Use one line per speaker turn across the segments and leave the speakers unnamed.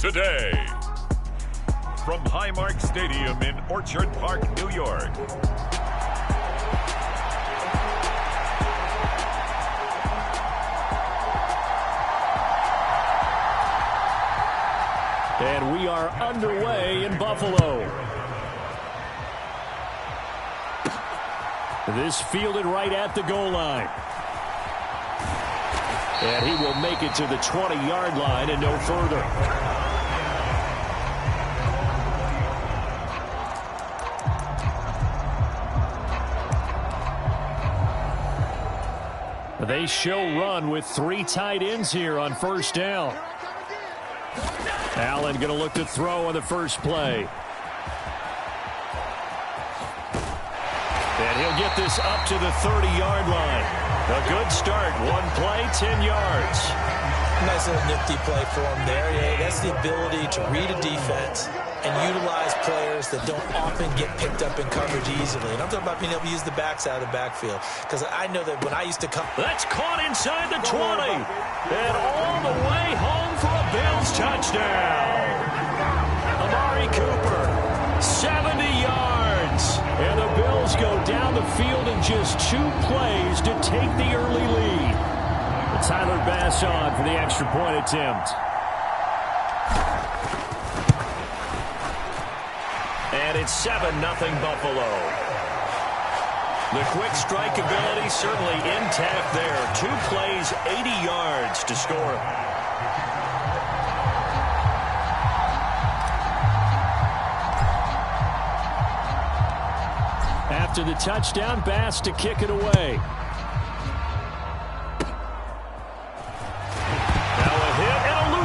today. From Highmark Stadium in Orchard Park, New York.
And we are underway in Buffalo. This fielded right at the goal line. And he will make it to the 20-yard line and no further. They show run with 3 tight ends here on first down. Allen going to look to throw on the first play. And he'll get this up to the 30-yard line. A good start. 1 play, 10 yards.
Nice little nifty play for him there. Yeah, that's the ability to read a defense and utilize players that don't often get picked up in coverage easily. And I'm talking about being able to use the backside of the backfield. Because I know that when I used to come...
That's caught inside the 20. And all the way home for a Bills touchdown. Amari Cooper, 70 yards. And the Bills go down the field in just 2 plays to take the early lead. Tyler Bass on for the extra point attempt. And it's 7-0 Buffalo. The quick strike ability certainly intact there. 2 plays, 80 yards to score. After the touchdown, Bass to kick it away.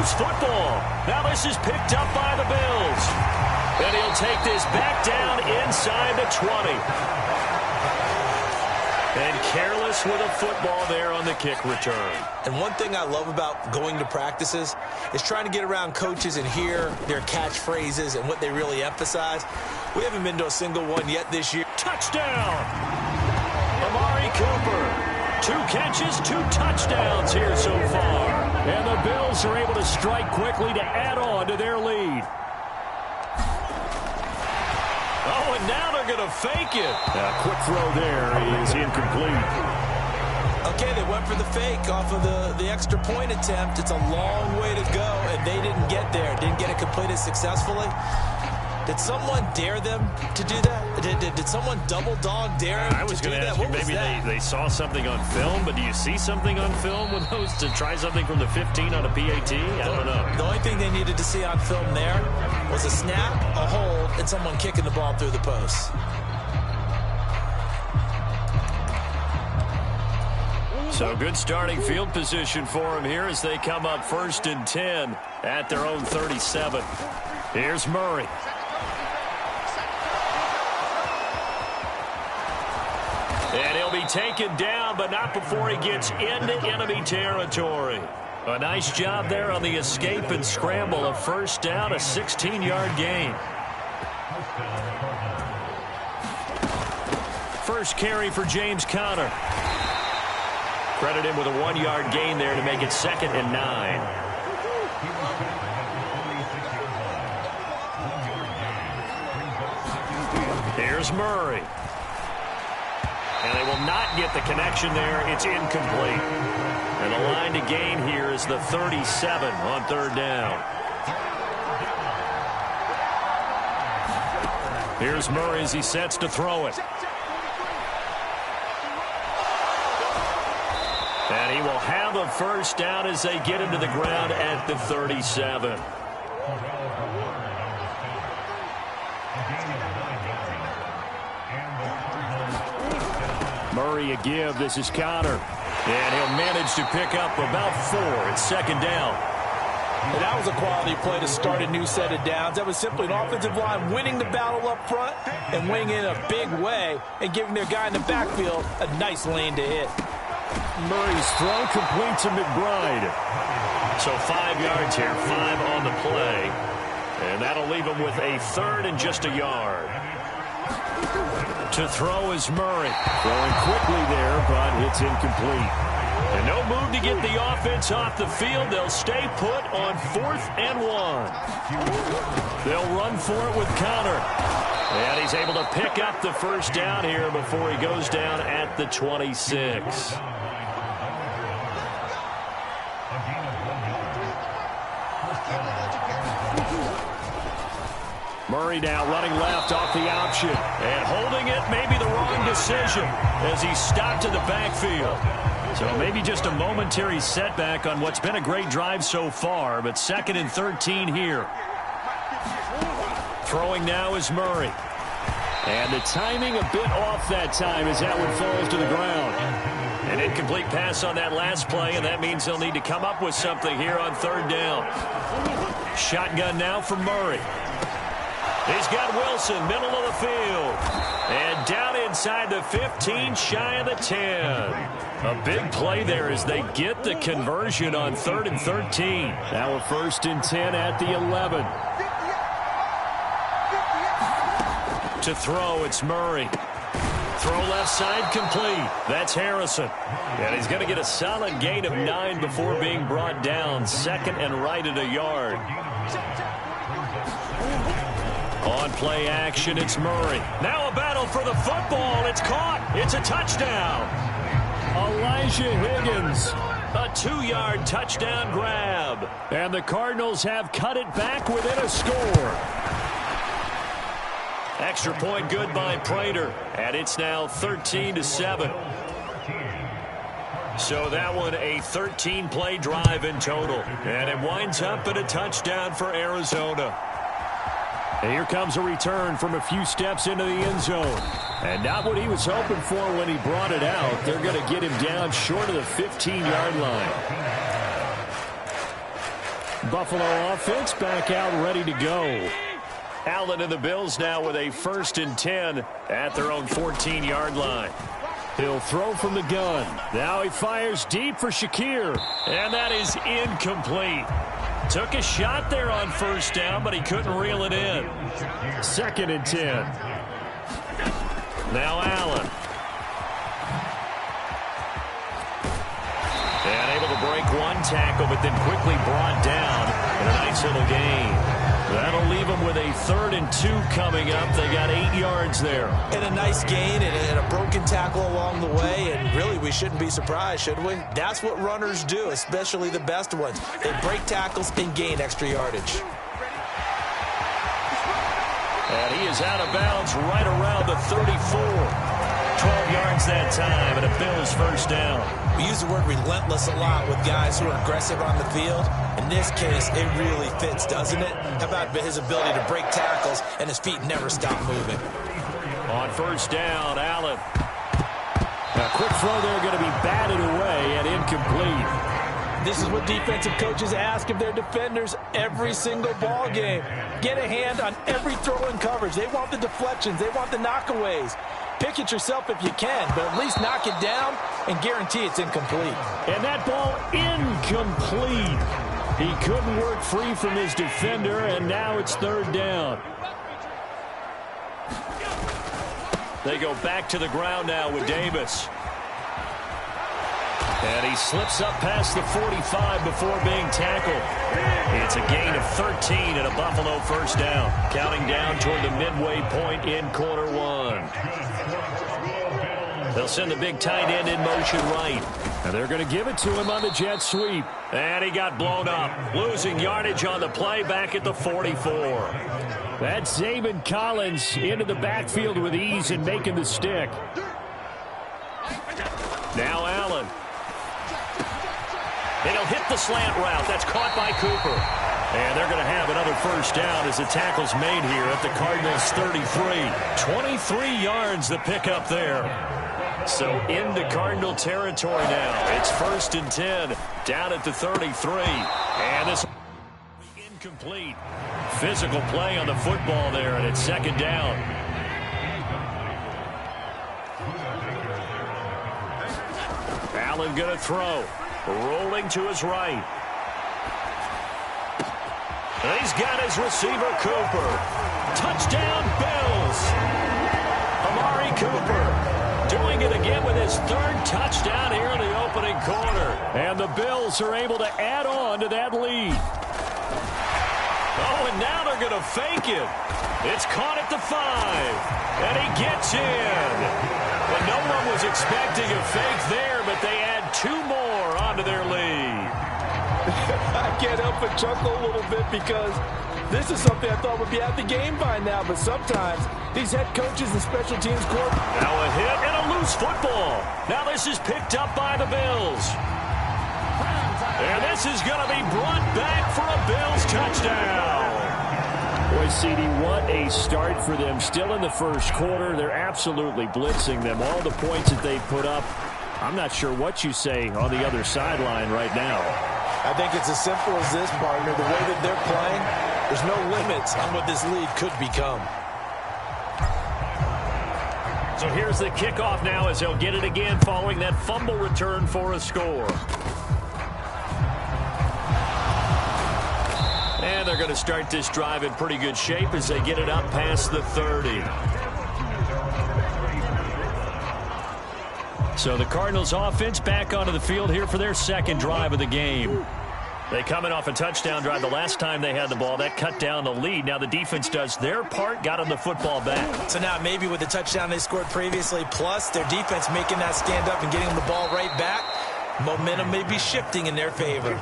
Football. Now this is picked up by the Bills. And he'll take this back down inside the 20. And careless with a football there on the kick return.
And one thing I love about going to practices is trying to get around coaches and hear their catchphrases and what they really emphasize. We haven't been to a single one yet this year.
Touchdown! Amari Cooper. 2 catches, 2 touchdowns here so far. And the Bills are able to strike quickly to add on to their lead. Oh, and now they're going to fake it. A quick throw there is incomplete.
Okay, they went for the fake off of the extra point attempt. It's a long way to go, and they didn't get there. Didn't get it completed successfully. Did someone dare them to do that? Did someone double dog dare them
I was going to ask you, maybe they saw something on film, but do you see something on film with those to try something from the 15 on a PAT? I don't know.
The only thing they needed to see on film there was a snap, a hold, and someone kicking the ball through the post.
So good starting field position for them here as they come up 1st and 10 at their own 37. Here's Murray. And he'll be taken down, but not before he gets into enemy territory. A nice job there on the escape and scramble. A first down, a 16-yard gain. First carry for James Conner. Credit him with a 1-yard gain there to make it 2nd and 9. Here's Murray. And they will not get the connection there. It's incomplete. And the line to gain here is the 37 on 3rd down. Here's Murray as he sets to throw it. And he will have a first down as they get him to the ground at the 37. Murray a give. This is Conner. And he'll manage to pick up about 4. It's 2nd down.
And that was a quality play to start a new set of downs. That was simply an offensive line winning the battle up front and winning in a big way and giving their guy in the backfield a nice lane to hit.
Murray's throw complete to McBride. So 5 yards here, 5 on the play. And that'll leave him with a 3rd and just a yard. To throw is Murray. Throwing quickly there, but it's incomplete. And No move to get the offense off the field. They'll stay put on 4th and 1. They'll run for it with Connor. And he's able to pick up the first down here before he goes down at the 26. Murray now running left off the option. And holding it, maybe the wrong decision as he stopped in the backfield. So maybe just a momentary setback on what's been a great drive so far, but 2nd and 13 here. Throwing now is Murray. And the timing a bit off that time as that one falls to the ground. An incomplete pass on that last play, and that means they'll need to come up with something here on 3rd down. Shotgun now for Murray. He's got Wilson, middle of the field. And down inside the 15, shy of the 10. A big play there as they get the conversion on 3rd and 13. Now a 1st and 10 at the 11. To throw, it's Murray. Throw left side complete. That's Harrison. And he's going to get a solid gain of 9 before being brought down. 2nd and right at a yard. On play action, it's Murray. Now a battle for the football. It's caught. It's a touchdown. Elijah Higgins. A 2-yard touchdown grab. And the Cardinals have cut it back within a score. Extra point good by Prater. And it's now 13-7. So that one a 13-play drive in total. And it winds up in a touchdown for Arizona. And here comes a return from a few steps into the end zone. And not what he was hoping for when he brought it out. They're going to get him down short of the 15-yard line. Buffalo offense back out ready to go. Allen and the Bills now with a 1st and 10 at their own 14-yard line. He'll throw from the gun. Now he fires deep for Shakir. And that is incomplete. Took a shot there on 1st down, but he couldn't reel it in. 2nd and 10. Now Allen. And able to break one tackle, but then quickly brought down in a nice little gain. That'll leave them with a 3rd and 2 coming up. They got 8 yards there.
And a nice gain and a broken tackle along the way. And really, we shouldn't be surprised, should we? That's what runners do, especially the best ones. They break tackles and gain extra yardage.
And he is out of bounds right around the 34. 12 yards that time, and a Bills 1st down.
We use the word relentless a lot with guys who are aggressive on the field. In this case, it really fits, doesn't it? How about his ability to break tackles and his feet never stop moving?
On 1st down, Allen. A quick throw there going to be batted away and incomplete.
This is what defensive coaches ask of their defenders every single ball game. Get a hand on every throw in coverage. They want the deflections. They want the knockaways. Pick it yourself if you can, but at least knock it down and guarantee it's incomplete.
And that ball incomplete. He couldn't work free from his defender, and now it's 3rd down. They go back to the ground now with Davis. And he slips up past the 45 before being tackled. It's a gain of 13 and a Buffalo 1st down. Counting down toward the midway point in quarter 1. They'll send the big tight end in motion right. And they're going to give it to him on the jet sweep. And he got blown up. Losing yardage on the play back at the 44. That's Zaven Collins into the backfield with ease and making the stick. Now Allen. And he'll hit the slant route. That's caught by Cooper. And they're going to have another 1st down as the tackle's made here at the Cardinals' 33. 23 yards the pickup there. So into Cardinal territory now. It's 1st and 10 down at the 33. And this incomplete. Physical play on the football there, and it's 2nd down. Allen going to throw. Rolling to his right. And he's got his receiver, Cooper. Touchdown, Bills. Amari Cooper doing it again with his third touchdown here in the opening quarter. And the Bills are able to add on to that lead. Oh, and now they're going to fake it. It's caught at the 5. And he gets in. And no one was expecting a fake there, but they add 2 more onto their lead.
I can't help but chuckle a little bit because this is something I thought would be at the game by now, but sometimes these head coaches and special teams court.
Now a hit and a loose football. Now this is picked up by the Bills. And this is going to be brought back for a Bills touchdown.
Boy, CD, what a start for them. Still in the first quarter. They're absolutely blitzing them. All the points that they put up, I'm not sure what you say on the other sideline right now.
I think it's as simple as this, partner. The way that they're playing, there's no limits on what this lead could become.
So here's the kickoff now as they'll get it again following that fumble return for a score. And they're going to start this drive in pretty good shape as they get it up past the 30. So the Cardinals offense back onto the field here for their second drive of the game. They come in off a touchdown drive the last time they had the ball. That cut down the lead. Now the defense does their part, got them the football back.
So now maybe with the touchdown they scored previously, plus their defense making that stand up and getting them the ball right back, momentum may be shifting in their favor.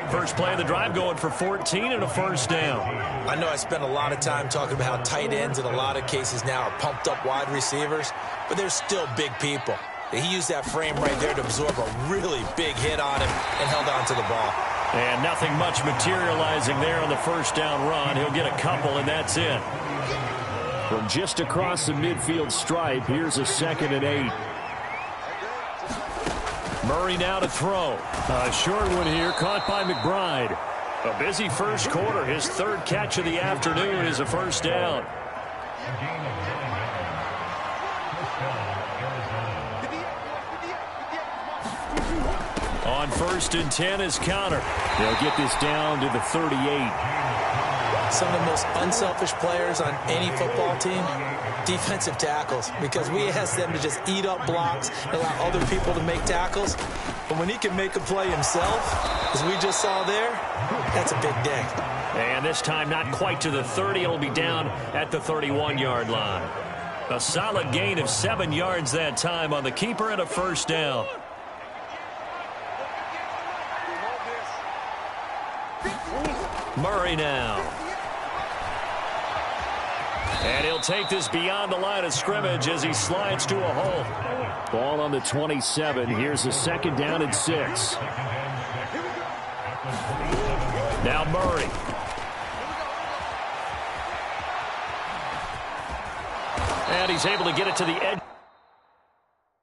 First play of the drive going for 14 and a first down.
I know I spent a lot of time talking about how tight ends in a lot of cases now are pumped up wide receivers, but they're still big people. He used that frame right there to absorb a really big hit on him and held on to the ball.
And nothing much materializing there on the first down run. He'll get a couple, and that's it.
From just across the midfield stripe, here's a 2nd and 8.
Murray now to throw.
A short one here, caught by McBride.
A busy first quarter. His third catch of the afternoon is a first down. On 1st and 10 is Conner.
They'll get this down to the 38.
Some of the most unselfish players on any football team, defensive tackles, because we ask them to just eat up blocks and allow other people to make tackles. But when he can make a play himself, as we just saw there, that's a big day.
And this time not quite to the 30. It'll be down at the 31-yard line. A solid gain of 7 yards that time on the keeper and a first down. Murray now. And he'll take this beyond the line of scrimmage as he slides to a hole.
Ball on the 27. Here's a 2nd down and 6.
Now Murray. And he's able to get it to the edge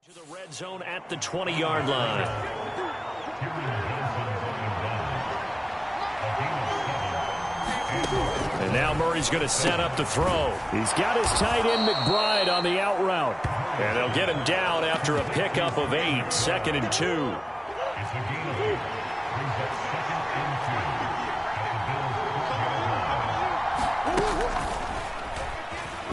to the red zone at the 20-yard line. And now Murray's going to set up the throw.
He's got his tight end McBride on the out route.
And they'll get him down after a pickup of 8, 2nd and 2.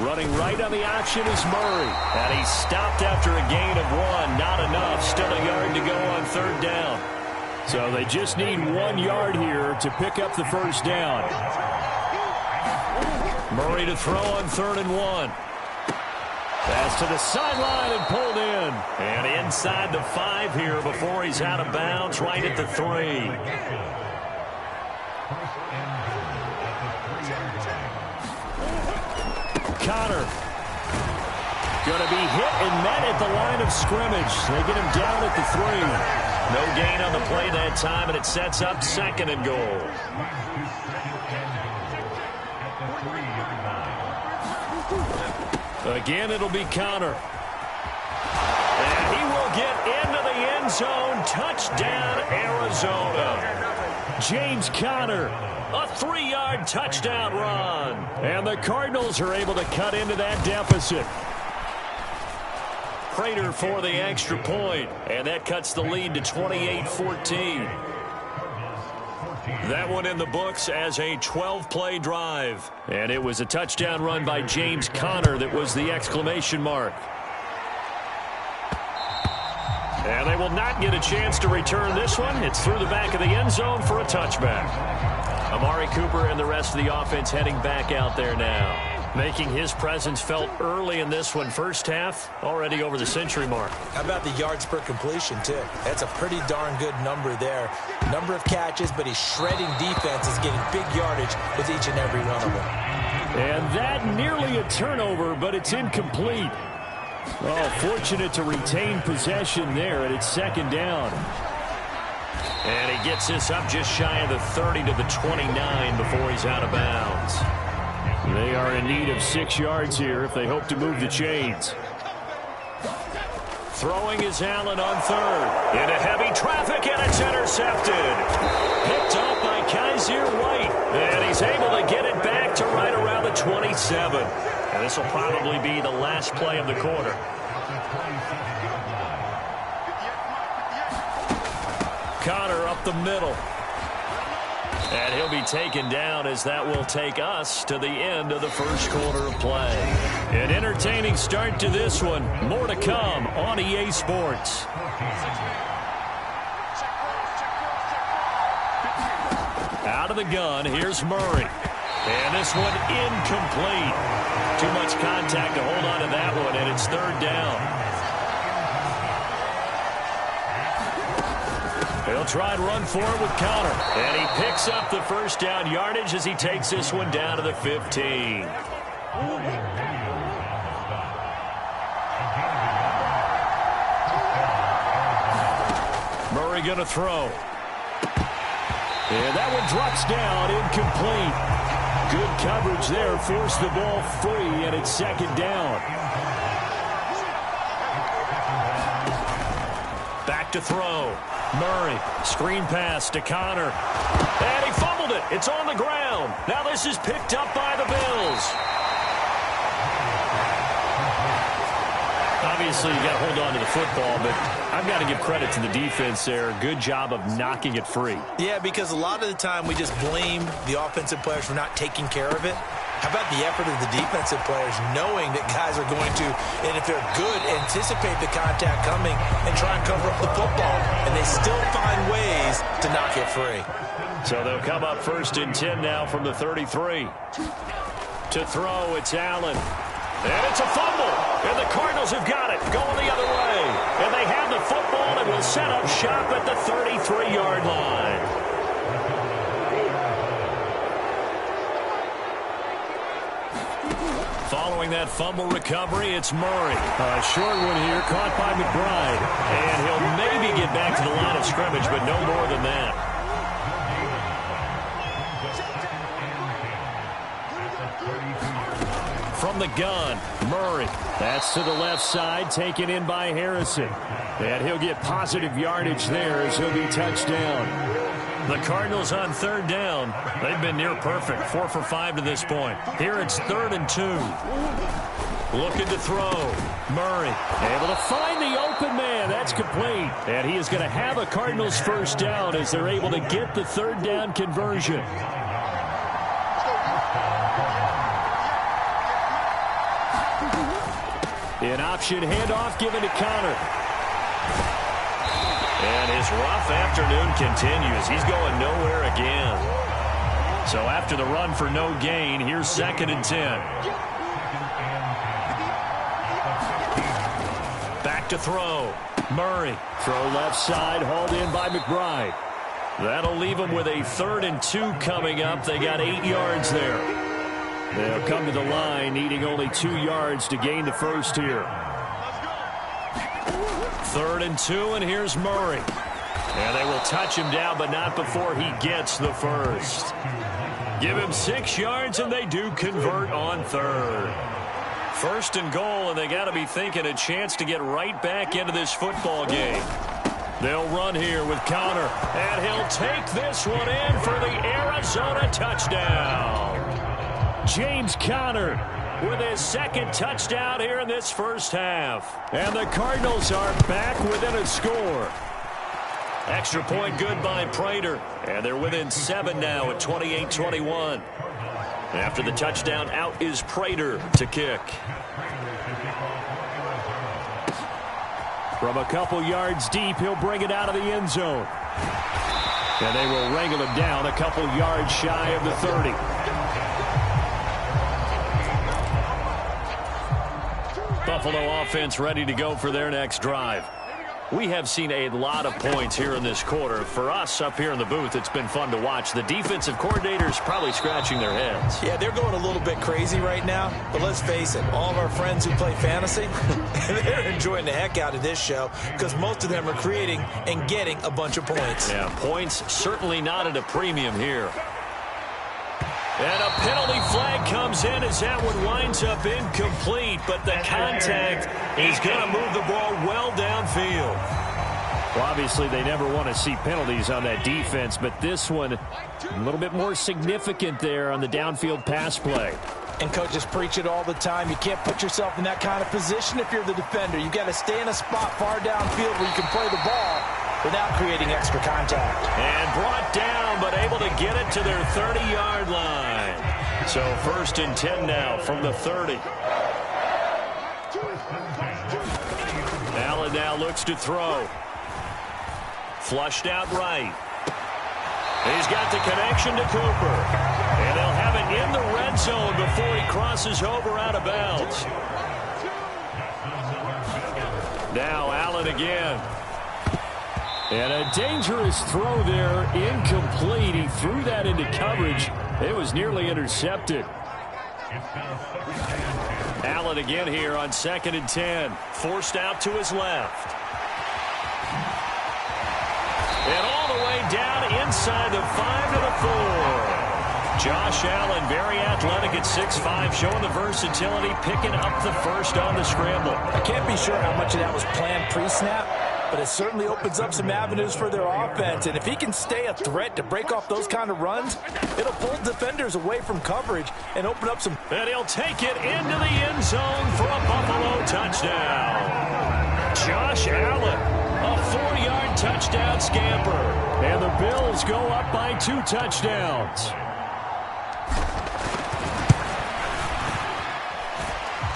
Running right on the option is Murray. And he stopped after a gain of 1. Not enough. Still a yard to go on 3rd down.
So they just need 1 yard here to pick up the first down.
Murray to throw on 3rd and 1. Pass to the sideline and pulled in. And inside the 5 here before he's out of bounds, right at the 3. Conner. Going to be hit and met at the line of scrimmage. They get him down at the 3. No gain on the play that time, and it sets up 2nd and goal. Again, it'll be Conner. And he will get into the end zone. Touchdown, Arizona. James Conner, a 3-yard touchdown run. And the Cardinals are able to cut into that deficit. Prater for the extra point, and that cuts the lead to 28-14. That one in the books as a 12-play drive. And it was a touchdown run by James Conner that was the exclamation mark. And they will not get a chance to return this one. It's through the back of the end zone for a touchback. Amari Cooper and the rest of the offense heading back out there now, making his presence felt early in this one. First half, already over the century mark.
How about the yards per completion, too? That's a pretty darn good number there. Number of catches, but he's shredding defenses, getting big yardage with each and every one of them.
And that nearly a turnover, but it's incomplete. Oh, fortunate to retain possession there, and it's second down.
And he gets this up just shy of the 30 to the 29 before he's out of bounds.
They are in need of 6 yards here if they hope to move the chains.
Throwing is Allen on third. Into heavy traffic, and it's intercepted. Picked off by Kaiser White. And he's able to get it back to right around the 27. And this will probably be the last play of the quarter. Connor up the middle. And he'll be taken down as that will take us to the end of the first quarter of play. An entertaining start to this one. More to come on EA Sports. Out of the gun, here's Murray. And this one incomplete. Too much contact to hold on to that one, and it's third down. He'll try and run for it with Connor. And he picks up the first down yardage as he takes this one down to the 15. Murray going to throw. And that one drops down, incomplete. Good coverage there, forced the ball free, and it's second down. Back to throw. Murray, screen pass to Connor. And he fumbled it. It's on the ground. Now this is picked up by the Bills. Obviously, you got to hold on to the football, but I've got to give credit to the defense there. Good job of knocking it free. Yeah, because a lot of the time we just blame the offensive players for not taking care of it. How about the effort of the defensive players knowing that guys are going to, and if they're good, anticipate the contact coming and try and cover up the football. And they still find ways to knock it free. So they'll come up first and 10 now from the 33. To throw, it's Allen. And it's a fumble. And the Cardinals have got it, going the other way. And they have the football and will set up shop at the 33-yard line. Following that fumble recovery, it's Murray.
A short one here, caught by McBride.
And he'll maybe get back to the line of scrimmage, but no more than that. From the gun, Murray.
That's to the left side, taken in by Harrison. And he'll get positive yardage there as he'll be touched down.
The Cardinals on third down. They've been near perfect, 4 for 5 to this point. Here it's 3rd and 2. Looking to throw. Murray
able to find the open man. That's complete. And he is going to have a Cardinals first down as they're able to get the third down conversion. An option handoff given to Connor.
And his rough afternoon continues. He's going nowhere again. So after the run for no gain, here's 2nd and 10. Back to throw. Murray.
Throw left side, hauled in by McBride.
That'll leave them with a 3rd and 2 coming up. They got 8 yards there.
They'll come to the line, needing only 2 yards to gain the first here.
3rd and 2, and here's Murray. And they will touch him down, but not before he gets the first. Give him 6 yards, and they do convert on 3rd. 1st and goal, and they got to be thinking a chance to get right back into this football game. They'll run here with Connor, and he'll take this one in for the Arizona touchdown.
James Conner
with his 2nd touchdown here in this first half.
And the Cardinals are back within a score.
Extra point good by Prater. And they're within 7 now at 28-21. After the touchdown, out is Prater to kick.
From a couple yards deep, he'll bring it out of the end zone. And they will wrangle him down a couple yards shy of the 30. Buffalo offense ready to go for their next drive. We have seen a lot of points here in this quarter. For us up here in the booth, it's been fun to watch. The defensive coordinators probably scratching their heads.
Yeah, they're going a little bit crazy right now. But let's face it, all of our friends who play fantasy, they're enjoying the heck out of this show because most of them are creating and getting a bunch of points.
Yeah, points certainly not at a premium here. And a penalty flag comes in as that one winds up incomplete, but the contact is going to move the ball well downfield. Well, obviously, they never want to see penalties on that defense, but this one a little bit more significant there on the downfield pass play.
And coaches preach it all the time. You can't put yourself in that kind of position if you're the defender. You've got to stay in a spot far downfield where you can play the ball without creating extra contact.
And brought down, but able to get it to their 30-yard line. So 1st and 10 now from the 30. Allen now looks to throw. Flushed out right. He's got the connection to Cooper. And they'll have it in the red zone before he crosses over out of bounds. Now Allen again. And a dangerous throw there, incomplete. He threw that into coverage. It was nearly intercepted. Allen again here on 2nd and 10. Forced out to his left. And all the way down inside the 5 to the 4. Josh Allen, very athletic at 6'5", showing the versatility, picking up the first on the scramble.
I can't be sure how much of that was planned pre-snap, but it certainly opens up some avenues for their offense. And if he can stay a threat to break off those kind of runs, it'll pull defenders away from coverage and open up some...
And he'll take it into the end zone for a Buffalo touchdown. Josh Allen, a 4-yard touchdown scamper. And the Bills go up by 2 touchdowns.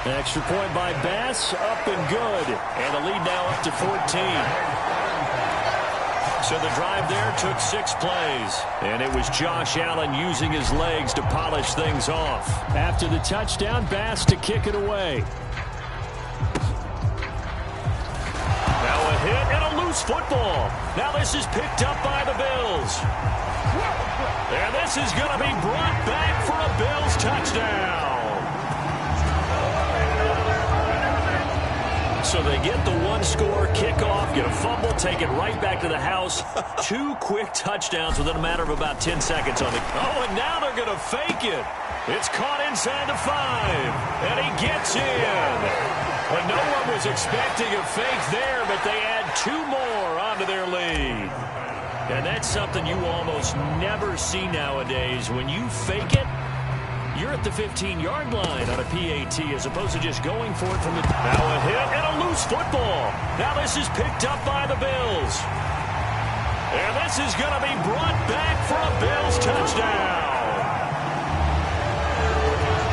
Extra point by Bass, up and good. And the lead now up to 14. So the drive there took 6 plays. And it was Josh Allen using his legs to polish things off. After the touchdown, Bass to kick it away. Now a hit and a loose football. Now this is picked up by the Bills. And this is going to be brought back for a Bills touchdown. So they get the 1-score kickoff, get a fumble, take it right back to the house. 2 quick touchdowns within a matter of about 10 seconds on the... Oh, and now they're going to fake it. It's caught inside the 5, and he gets in. But no one was expecting a fake there, but they add 2 more onto their lead. And that's something you almost never see nowadays. When you fake it, you're at the 15-yard line on a PAT as opposed to just going for it from the... Now a hit and a loose football. Now this is picked up by the Bills. And this is going to be brought back for a Bills touchdown.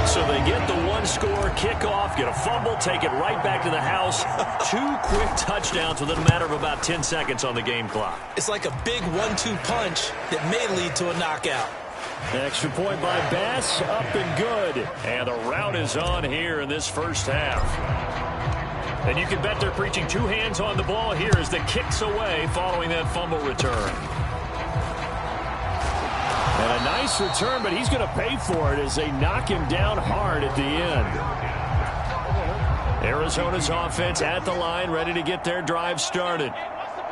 So they get the 1-score kickoff, get a fumble, take it right back to the house. 2 quick touchdowns within a matter of about 10 seconds on the game clock.
It's like a big 1-2 punch that may lead to a knockout.
Extra point by Bass, up and good. And the route is on here in this first half. And you can bet they're preaching 2 hands on the ball here as the kick's away following that fumble return. And a nice return, but he's going to pay for it as they knock him down hard at the end. Arizona's offense at the line, ready to get their drive started.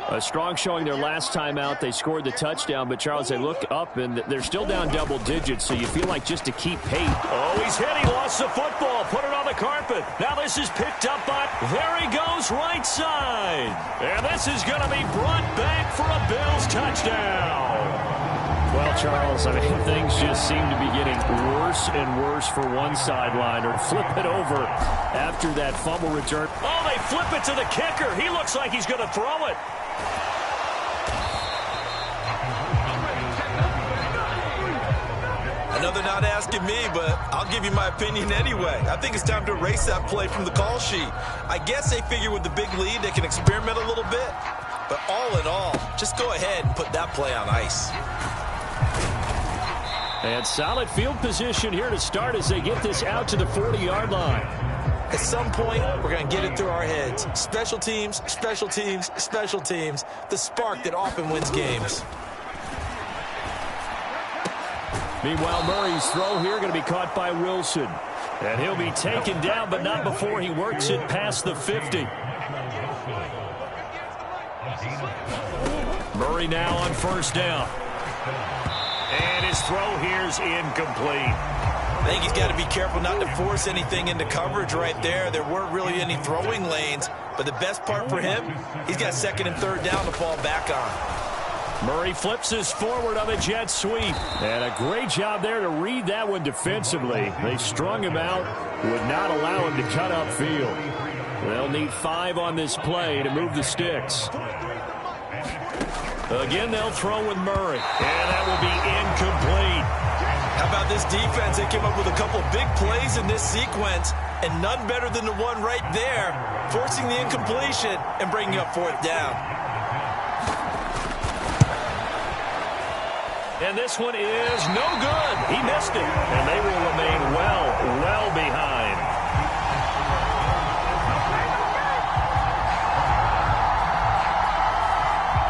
A strong showing their last time out. They scored the touchdown, but Charles, they look up and they're still down double digits, so you feel like just to keep pace. Oh, he's hit. He lost the football. Put it on the carpet. Now this is picked up by... There he goes, right side. And this is going to be brought back for a Bills touchdown. Well, Charles, I mean, things just seem to be getting worse and worse for one sideline. Or flip it over after that fumble return. Oh, they flip it to the kicker. He looks like he's going to throw it.
know they're not asking me, but I'll give you my opinion anyway. I think it's time to erase that play from the call sheet. I guess they figure with the big lead they can experiment a little bit. But all in all, just go ahead and put that play on ice.
And solid field position here to start as they get this out to the 40-yard line.
At some point, we're going to get it through our heads. Special teams, special teams, special teams. The spark that often wins games.
Meanwhile, Murray's throw here going to be caught by Wilson. And he'll be taken down, but not before he works it past the 50. Murray now on first down. And his throw here's incomplete.
I think he's got to be careful not to force anything into coverage right there. There weren't really any throwing lanes, but the best part for him, he's got second and third down to fall back on.
Murray flips this forward on a jet sweep. And a great job there to read that one defensively. They strung him out, would not allow him to cut upfield. They'll need 5 on this play to move the sticks. Again, they'll throw with Murray. And that will be incomplete.
How about this defense? They came up with a couple big plays in this sequence, and none better than the one right there, forcing the incompletion and bringing up fourth down.
And this one is no good. He missed it. And they will remain well behind.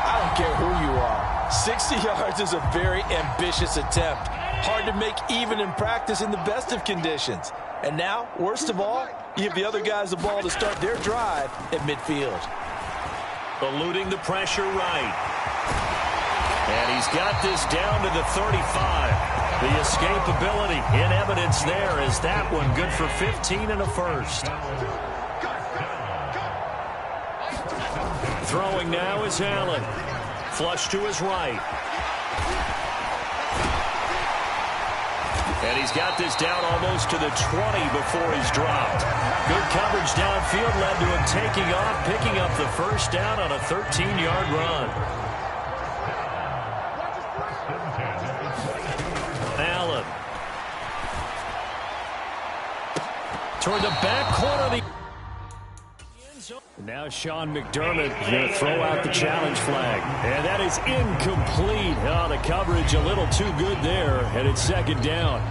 I don't care who you are. 60 yards is a very ambitious attempt. Hard to make even in practice in the best of conditions. And now, worst of all, you give the other guys the ball to start their drive at midfield.
Eluding the pressure right. And he's got this down to the 35. The escapability in evidence there is that one good for 15 and a first. Throwing now is Allen. Flush to his right. And he's got this down almost to the 20 before he's dropped. Good coverage downfield led to him taking off, picking up the first down on a 13-yard run. Allen. Toward the back corner of the end zone. Now Sean McDermott going to throw out the challenge flag. And that is incomplete. Oh, the coverage a little too good there. And it's second down.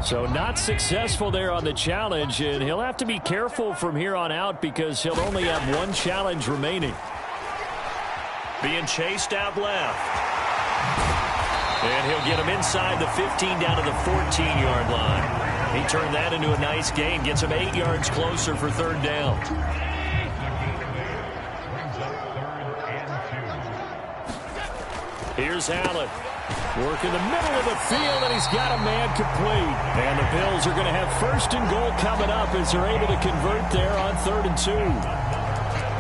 So not successful there on the challenge, and he'll have to be careful from here on out because he'll only have one challenge remaining. Being chased out left. And he'll get him inside the 15 down to the 14-yard line. He turned that into a nice gain, gets him 8 yards closer for third down. Here's Allen. Working the middle of the field, and he's got a man complete. And the Bills are going to have first and goal coming up as they're able to convert there on 3rd and 2.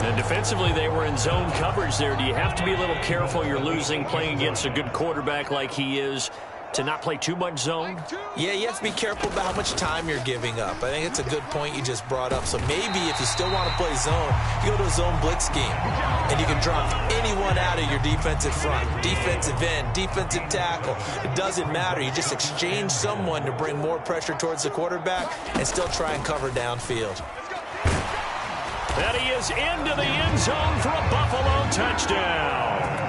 And defensively, they were in zone coverage there. Do you have to be a little careful? You're losing playing against a good quarterback like he is to not play too much zone?
Yeah, you have to be careful about how much time you're giving up. I think it's a good point you just brought up. So maybe if you still want to play zone, you go to a zone blitz scheme. And you can drop anyone out of your defensive front. Defensive end, defensive tackle. It doesn't matter. You just exchange someone to bring more pressure towards the quarterback and still try and cover downfield.
And he is into the end zone for a Buffalo touchdown.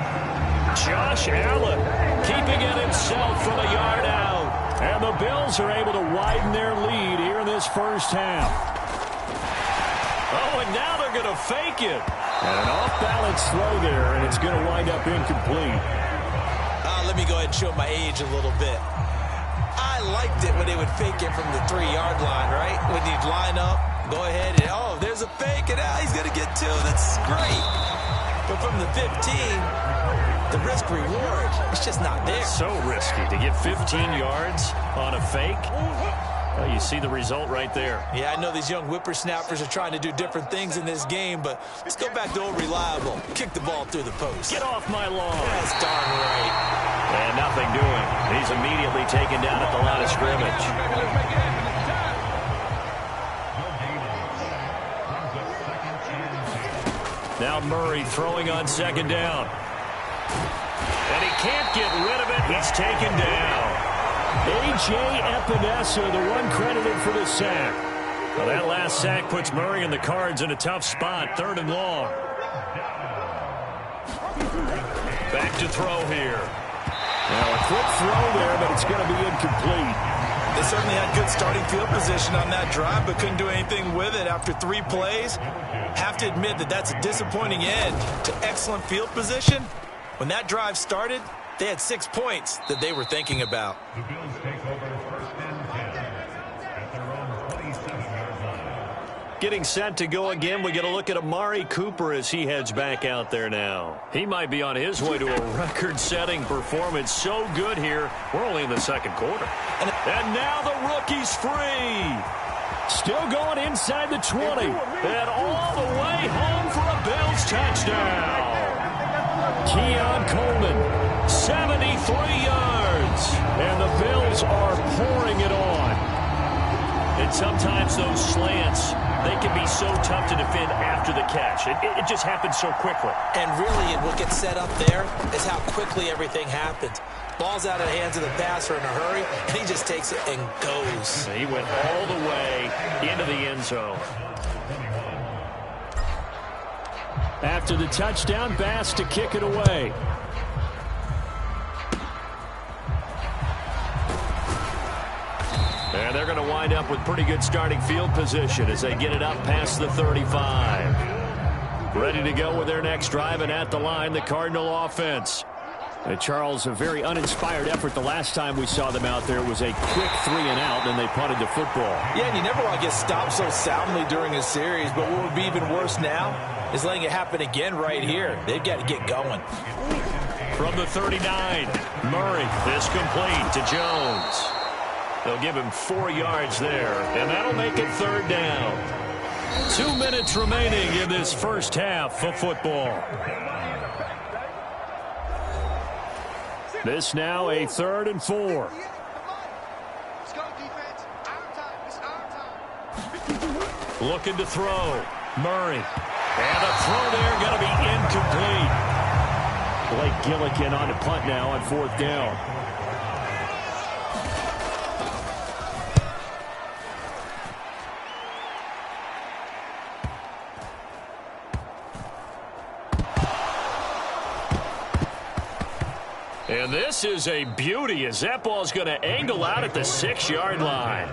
Josh Allen keeping it himself from a yard out. And the Bills are able to widen their lead here in this first half. Oh, and now they're going to fake it. And an off-balance throw there, and it's going to wind up incomplete.
Let me go ahead and show my age a little bit. I liked it when they would fake it from the 3-yard line, right? When you'd line up, go ahead and, oh, there's a fake, and he's going to get 2. That's great. But from the 15, the risk-reward, it's just not there.
So risky to get 15 yards on a fake. Well, you see the result right there.
Yeah, I know these young whippersnappers are trying to do different things in this game, but let's go back to old reliable. Kick the ball through the post.
Get off my lawn.
That's darn right.
And nothing doing. He's immediately taken down at the line of scrimmage.
Now Murray throwing on second down. And he can't get rid of it. He's taken down.
A.J. Epinesa, the one credited for the sack.
Well, that last sack puts Murray and the Cards in a tough spot, 3rd and long. Back to throw here.
Now a quick throw there, but it's going to be incomplete.
They certainly had good starting field position on that drive, but couldn't do anything with it after 3 plays. Have to admit that that's a disappointing end to excellent field position. When that drive started, they had 6 points that they were thinking about.
The Bills take over 1st and 10 at their own 27-yard line.
Getting set to go again, we get a look at Amari Cooper as he heads back out there now. He might be on his way to a record-setting performance. So good here. We're only in the 2nd quarter. And now the rookie's free.
Still going inside the 20.
And all the way home for a Bills touchdown.
Keon Coleman,
73 yards.
and the Bills are pouring it on.
And sometimes those slants, they can be so tough to defend after the catch. It just happens so quickly.
And really, what gets set up there is how quickly everything happens. Ball's out of the hands of the passer in a hurry, and he just takes it and goes.
He went all the way into the end zone.
After the touchdown, Bass to kick it away.
And they're going to wind up with pretty good starting field position as they get it up past the 35. Ready to go with their next drive, and at the line, the Cardinal offense.
Charles, a very uninspired effort the last time we saw them out there was a quick 3-and-out, and they punted the football.
Yeah, and you never want to get stopped so soundly during a series, but what would be even worse now is letting it happen again right here. They've got to get going.
From the 39, Murray, this complete to Jones. They'll give him 4 yards there, and that'll make it 3rd down. 2 minutes remaining in this first half of football.
This now a 3rd and 4.
Looking to throw. Murray. And a throw there going to be incomplete.
Blake Gillikin on the punt now on 4th down.
And this is a beauty as that ball's going to angle out at the 6-yard line.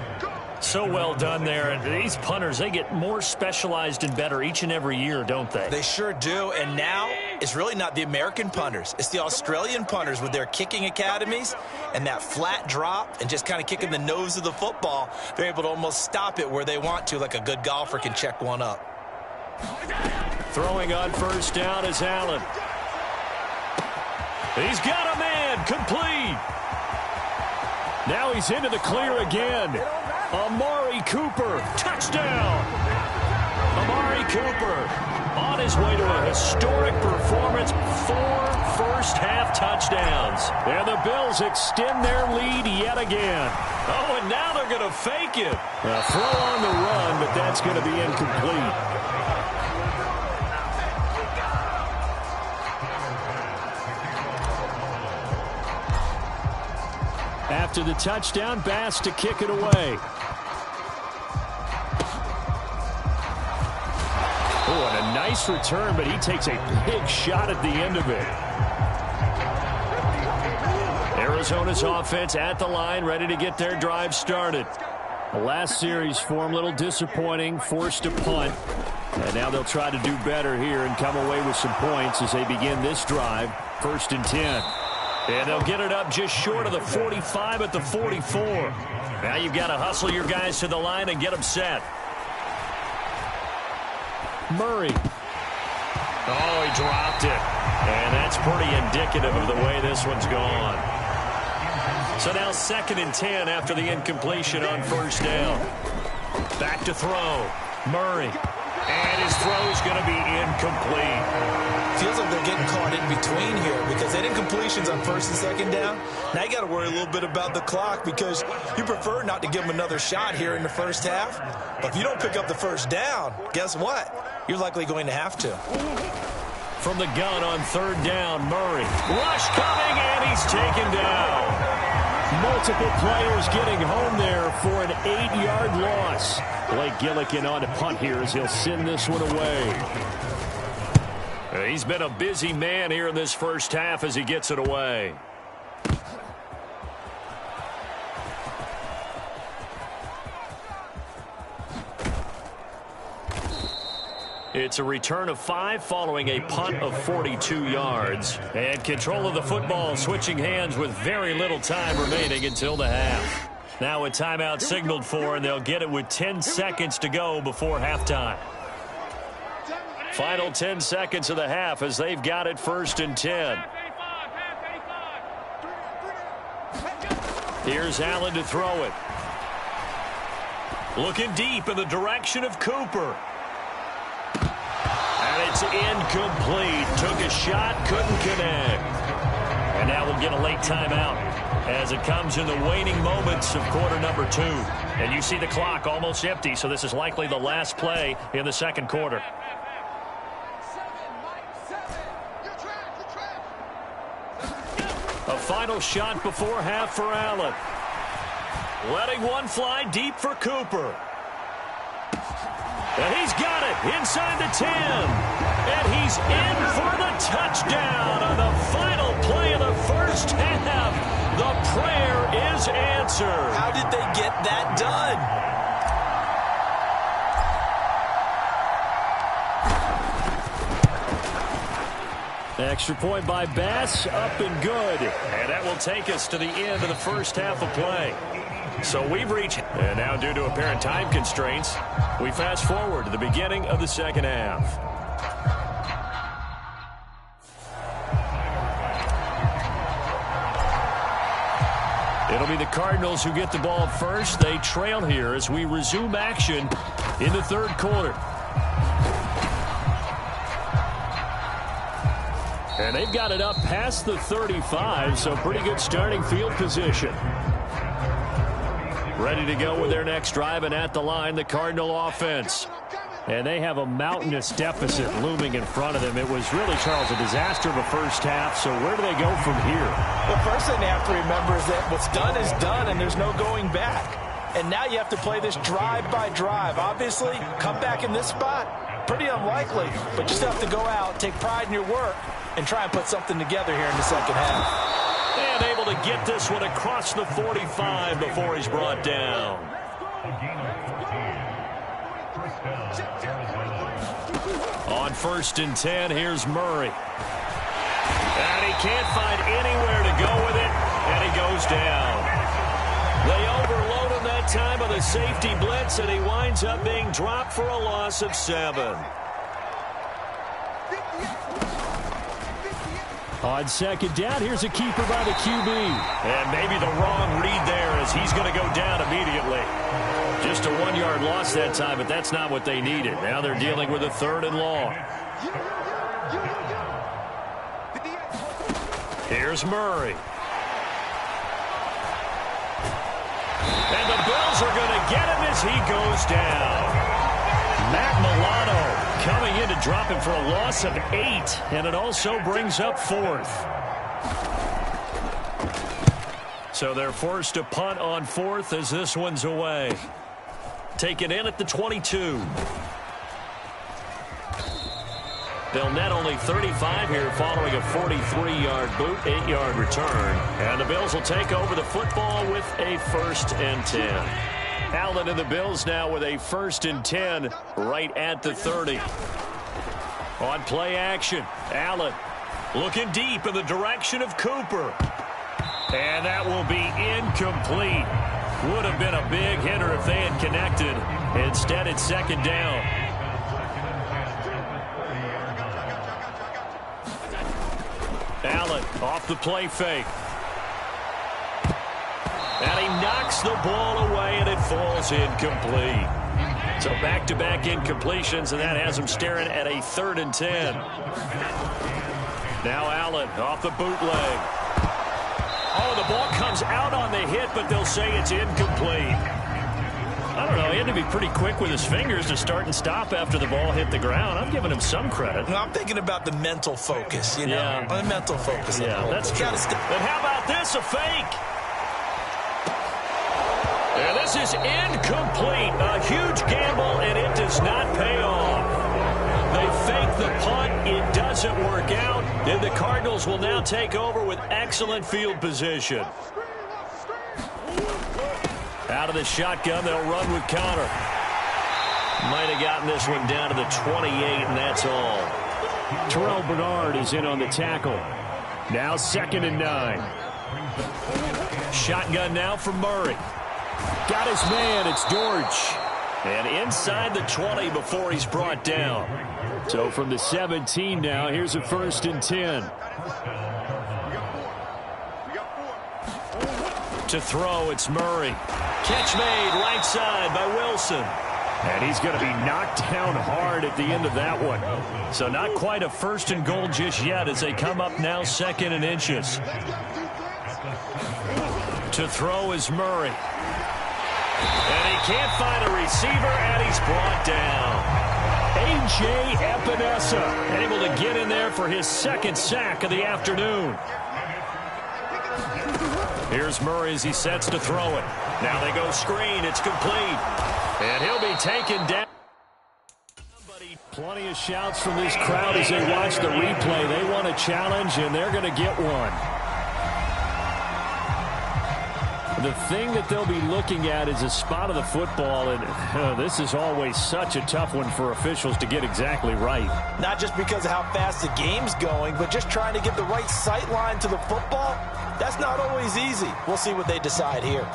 So well done there. And these punters, they get more specialized and better each and every year, don't they?
They sure do. And now it's really not the American punters. It's the Australian punters with their kicking academies and that flat drop and just kind of kicking the nose of the football. They're able to almost stop it where they want to, like a good golfer can check one up.
Throwing on 1st down is Allen. He's got a man, complete.
Now he's into the clear again. Amari Cooper, touchdown.
Amari Cooper on his way to a historic performance, 4 first-half touchdowns.
And the Bills extend their lead yet again.
Oh, and now they're going to fake it.
A throw on the run, but that's going to be incomplete. After the touchdown, Bass to kick it away. Oh, and a nice return, but he takes a big shot at the end of it.
Arizona's offense at the line, ready to get their drive started.
The last series for him, a little disappointing, forced to punt. And now they'll try to do better here and come away with some points as they begin this drive, 1st and 10.
And they'll get it up just short of the 45 at the 44. Now you've got to hustle your guys to the line and get them set.
Murray.
Oh, he dropped it. And that's pretty indicative of the way this one's gone. So now 2nd and 10 after the incompletion on 1st down. Back to throw. Murray. And his throw is going to be incomplete.
Feels like they're getting caught in between here because that incompletion's on 1st and 2nd down. Now you got to worry a little bit about the clock because you prefer not to give them another shot here in the first half. But if you don't pick up the 1st down, guess what? you're likely going to have to.
From the gun on third down, Murray. Rush coming, and he's taken down. Multiple players getting home there for an 8-yard loss. Blake Gillikin on to punt here as he'll send this one away. He's been a busy man here in this first half as he gets it away. It's a return of 5 following a punt of 42 yards. And control of the football switching hands with very little time remaining until the half. Now a timeout signaled for, and they'll get it with 10 seconds to go before halftime. Final 10 seconds of the half as they've got it 1st and 10. Here's Allen to throw it. Looking deep in the direction of Cooper. And it's incomplete. Took a shot, couldn't connect. And now we'll get a late timeout as it comes in the waning moments of quarter number 2. And you see the clock almost empty, so this is likely the last play in the second quarter. A final shot before half for Allen. Letting one fly deep for Cooper. And he's got it inside the 10. And he's in for the touchdown on the final play of the first half. The prayer is answered.
How did they get that done?
Extra point by Bass, up and good. And that will take us to the end of the first half of play. So we've reached, and now due to apparent time constraints, we fast forward to the beginning of the second half. It'll be the Cardinals who get the ball first. They trail here as we resume action in the third quarter. And they've got it up past the 35, so pretty good starting field position. Ready to go with their next drive, and at the line, the Cardinal offense. And they have a mountainous deficit looming in front of them. It was really, Charles, a disaster of a first half, so where do they go from here?
The first thing they have to remember is that what's done is done, and there's no going back. And now you have to play this drive by drive. Obviously, come back in this spot, pretty unlikely, but just have to go out, take pride in your work, and try and put something together here in the second half.
And able to get this one across the 45 before he's brought down. On 1st and 10, here's Murray. And he can't find anywhere to go with it, and he goes down. They overload him that time on the safety blitz, and he winds up being dropped for a loss of 7. On second down, here's a keeper by the QB. And maybe the wrong read there as he's going to go down immediately. Just a 1-yard loss that time, but that's not what they needed. Now they're dealing with a 3rd and long. Here's Murray. And the Bills are going to get him as he goes down. Matt Milano coming in to drop him for a loss of 8, and it also brings up 4th. So they're forced to punt on 4th as this one's away. Taken in at the 22. They'll net only 35 here following a 43-yard boot, 8-yard return. And the Bills will take over the football with a 1st and 10. Allen and the Bills now with a 1st and 10 right at the 30. On play action, Allen looking deep in the direction of Cooper. And that will be incomplete. Would have been a big hitter if they had connected. Instead, it's 2nd down. Allen off the play fake. And he knocks the ball away, and it falls incomplete. So back-to-back incompletions, and that has him staring at a 3rd and 10. Now Allen off the bootleg. Oh, the ball comes out on the hit, but they'll say it's incomplete. I don't know. He had to be pretty quick with his fingers to start and stop after the ball hit the ground. I'm giving him some credit.
No, I'm thinking about the mental focus, you know?
Yeah.
The mental focus.
Yeah, that's true. But how about this? A fake. And this is incomplete. A huge gamble, and it does not pay off. They fake the punt. It doesn't work out. And the Cardinals will now take over with excellent field position. Out of the shotgun, they'll run with Connor. Might have gotten this one down to the 28, and that's all.
Terrell Bernard is in on the tackle. Now 2nd and 9.
Shotgun now for Murray.
Got his man. It's George.
And inside the 20 before he's brought down.
So from the 17 now, here's a 1st and 10.
To throw, it's Murray. Catch made right side by Wilson.
And he's going to be knocked down hard at the end of that one.
So not quite a 1st and goal just yet as they come up now 2nd and inches. To throw is Murray. And he can't find a receiver, and he's brought down.
A.J. Epinesa
able to get in there for his 2nd sack of the afternoon. Here's Murray as he sets to throw it. Now they go screen. It's complete. And he'll be taken down.
Plenty of shouts from this crowd as they watch the replay. They want a challenge, and they're going to get one. The thing that they'll be looking at is a spot of the football, and this is always such a tough one for officials to get exactly right.
Not just because of how fast the game's going, but just trying to get the right sight line to the football. That's not always easy. We'll see what they decide here.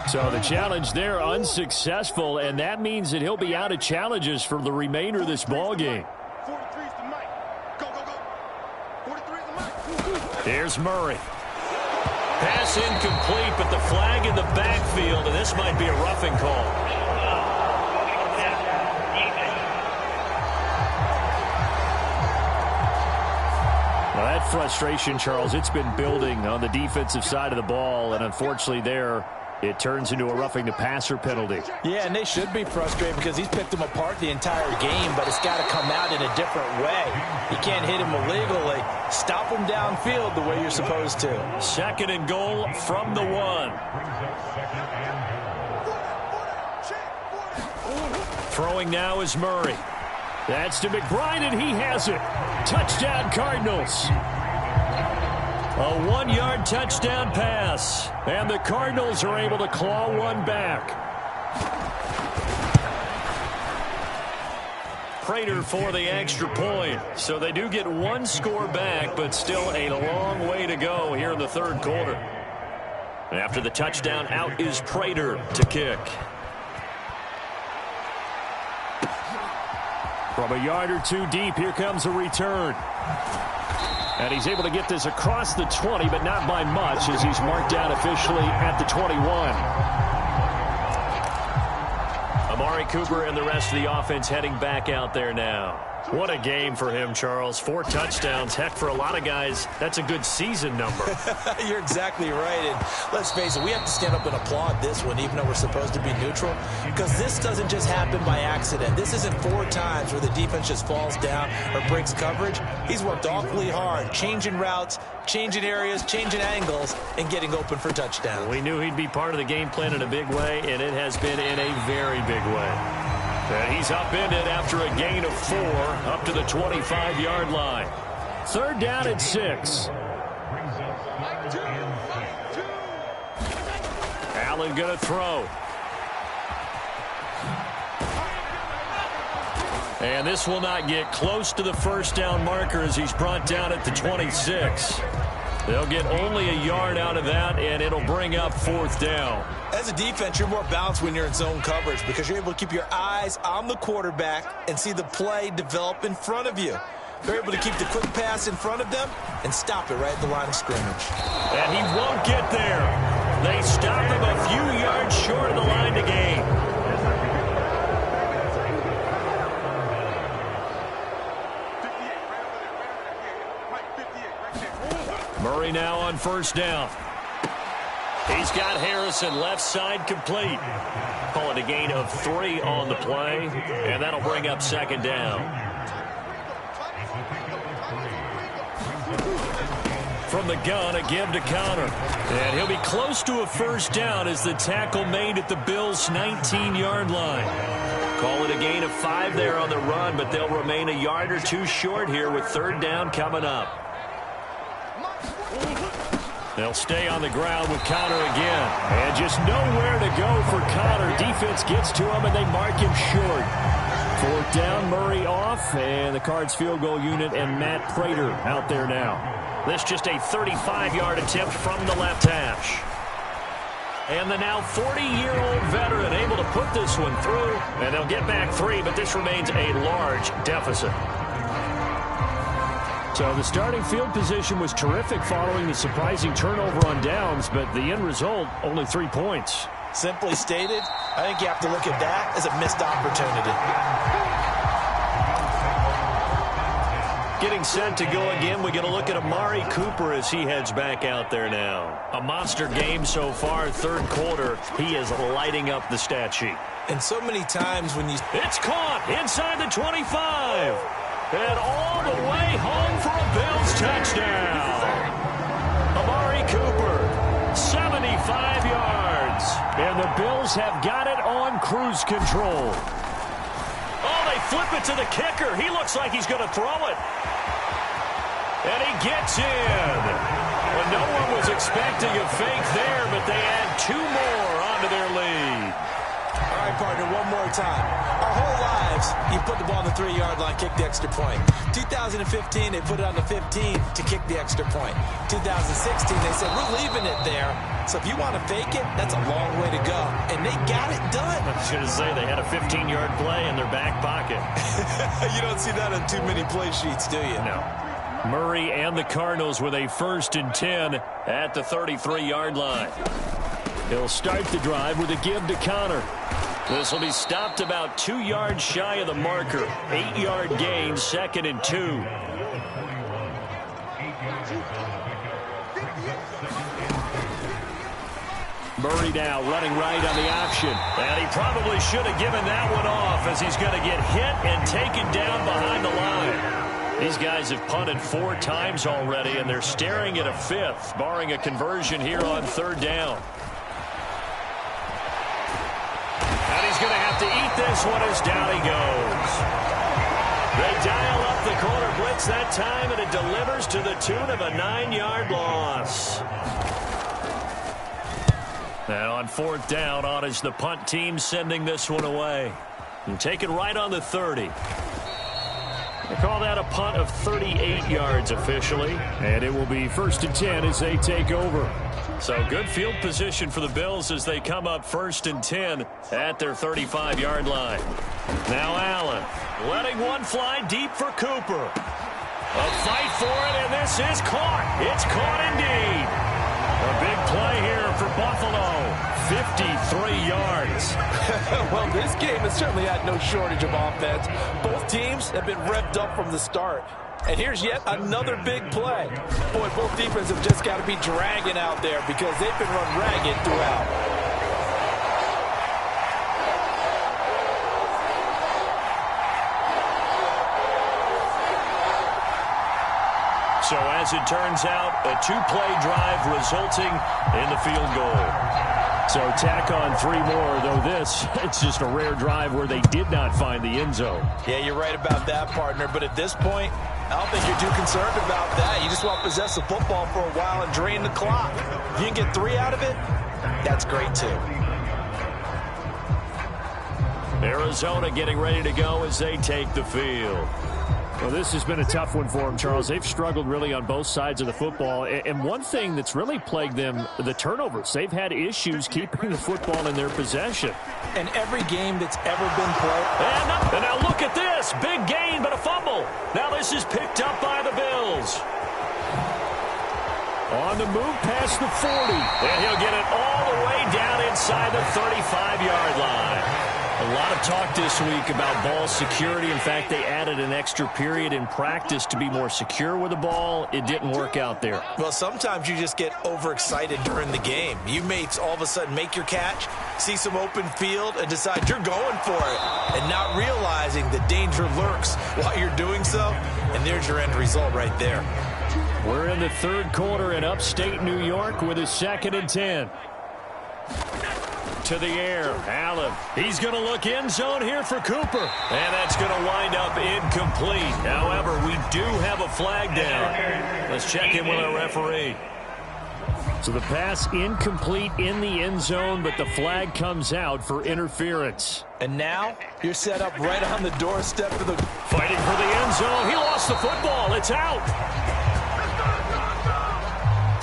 So the challenge there unsuccessful, and that means that he'll be out of challenges for the remainder of this ball game.
Here's Murray. Pass incomplete, but the flag in the backfield, and this might be a roughing call.
Well, that frustration, Charles, it's been building on the defensive side of the ball, and unfortunately there, it turns into a roughing the passer penalty.
Yeah, and they should be frustrated because he's picked them apart the entire game, but it's got to come out in a different way. You can't hit him illegally. Stop him downfield the way you're supposed to.
2nd and goal from the 1. Throwing now is Murray.
That's to McBride, and he has it. Touchdown, Cardinals.
A 1-yard touchdown pass.
And the Cardinals are able to claw one back.
Prater for the extra point. So they do get one score back, but still a long way to go here in the 3rd quarter. After the touchdown, out is Prater to kick.
From a yard or two deep, here comes a return. And he's able to get this across the 20, but not by much, as he's marked down officially at the 21.
Amari Cooper and the rest of the offense heading back out there now. What a game for him, Charles. 4 touchdowns. Heck, for a lot of guys, that's a good season number.
You're exactly right. And let's face it, we have to stand up and applaud this one, even though we're supposed to be neutral, because this doesn't just happen by accident. This isn't 4 times where the defense just falls down or breaks coverage. He's worked awfully hard, changing routes, changing areas, changing angles, and getting open for touchdowns.
We knew he'd be part of the game plan in a big way, and it has been in a very big way. And he's upended after a gain of 4 up to the 25-yard line.
3rd down and 6.
Allen going to throw. And this will not get close to the 1st down marker as he's brought down at the 26. They'll get only a yard out of that, and it'll bring up 4th down.
As a defense, you're more balanced when you're in zone coverage because you're able to keep your eyes on the quarterback and see the play develop in front of you. They're able to keep the quick pass in front of them and stop it right at the line of scrimmage.
And he won't get there. They stop him a few yards short of the line to gain. Murray now on 1st down. He's got Harrison left side complete. Call it a gain of 3 on the play, and that'll bring up second down. From the gun, a give to Connor. And he'll be close to a first down as the tackle made at the Bills' 19-yard line. Call it a gain of 5 there on the run, but they'll remain a yard or two short here with third down coming up. They'll stay on the ground with Connor again. And just nowhere to go for Connor. Defense gets to him, and they mark him short. Fourth down, Murray off, and the Cards field goal unit and Matt Prater out there now. This just a 35-yard attempt from the left hash. And the now 40-year-old veteran able to put this one through, and they'll get back 3, but this remains a large deficit. So the starting field position was terrific following the surprising turnover on downs, but the end result, only 3 points.
Simply stated, I think you have to look at that as a missed opportunity.
Getting set to go again, we're going to look at Amari Cooper as he heads back out there now. A monster game so far, third quarter. He is lighting up the stat sheet.
And so many times when you...
It's caught inside the 25. And all the way home for a Bills touchdown. Amari Cooper, 75 yards. And the Bills have got it on cruise control. Oh, they flip it to the kicker. He looks like he's going to throw it. And he gets in. Well, no one was expecting a fake there, but they add 2 more onto their lead.
All right, partner, one more time. Our whole lives, you put the ball on the 3-yard line, kick the extra point. 2015, they put it on the 15 to kick the extra point. 2016, they said, we're leaving it there. So if you want to fake it, that's a long way to go. And they got it done.
I was going to say, they had a 15-yard play in their back pocket.
You don't see that on too many play sheets, do you?
No. Murray and the Cardinals with a 1st and 10 at the 33-yard line. He'll start the drive with a give to Connor. This will be stopped about 2 yards shy of the marker. 8-yard gain, 2nd and 2. Murray now running right on the option. And he probably should have given that one off as he's going to get hit and taken down behind the line. These guys have punted 4 times already, and they're staring at a 5th, barring a conversion here on 3rd down. And he's going to have to eat this one as down he goes. They dial up the corner blitz that time, and it delivers to the tune of a 9-yard loss. Now on 4th down, on is the punt team sending this one away. And taken right on the 30. They call that a punt of 38 yards officially. And it will be 1st and 10 as they take over. So good field position for the Bills as they come up 1st and 10 at their 35-yard line. Now Allen letting one fly deep for Cooper. A fight for it, and this is caught. It's caught indeed. A big play here for Buffalo. 53 yards.
Well, this game has certainly had no shortage of offense. Both teams have been revved up from the start. And here's yet another big play. Boy, both defenses have just got to be dragging out there because they've been run ragged throughout.
So as it turns out, a 2-play drive resulting in the field goal. So tack on 3 more, though this, it's just a rare drive where they did not find the end zone.
Yeah, you're right about that, partner. But at this point, I don't think you're too concerned about that. You just want to possess the football for a while and drain the clock. If you can get 3 out of it, that's great, too.
Arizona getting ready to go as they take the field.
Well, this has been a tough one for them, Charles. They've struggled really on both sides of the football. And one thing that's really plagued them, the turnovers. They've had issues keeping the football in their possession.
And every game that's ever been played.
And now look at this. Big gain, but a fumble. Now this is picked up by the Bills. On the move past the 40. And he'll get it all the way down inside the 35-yard line.
A lot of talk this week about ball security. In fact, they added an extra period in practice to be more secure with the ball. It didn't work out there.
Well, sometimes you just get overexcited during the game. You may all of a sudden make your catch, see some open field, and decide you're going for it, and not realizing the danger lurks while you're doing so, and there's your end result right there.
We're in the third quarter in upstate New York with a 2nd and 10. To the air, Allen. He's going to look end zone here for Cooper. And that's going to wind up incomplete. However, we do have a flag down. Let's check in with our referee. So the pass incomplete in the end zone, but the flag comes out for interference.
And now you're set up right on the doorstep of the...
Fighting for the end zone. He lost the football. It's out.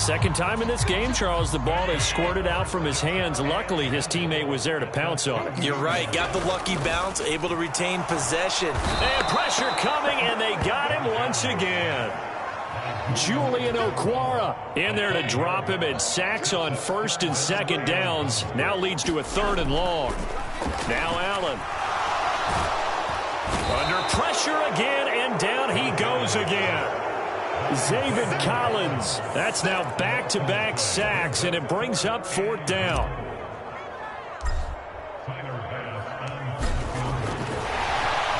Second time in this game, Charles, the ball is squirted out from his hands. Luckily, his teammate was there to pounce on it.
You're right. Got the lucky bounce, able to retain possession.
And pressure coming, and they got him once again. Julian Okwara in there to drop him, and sacks on 1st and 2nd downs. Now leads to a 3rd and long. Now Allen. Under pressure again, and down he goes again. Zaven Collins. That's now back-to-back sacks, and it brings up 4th down.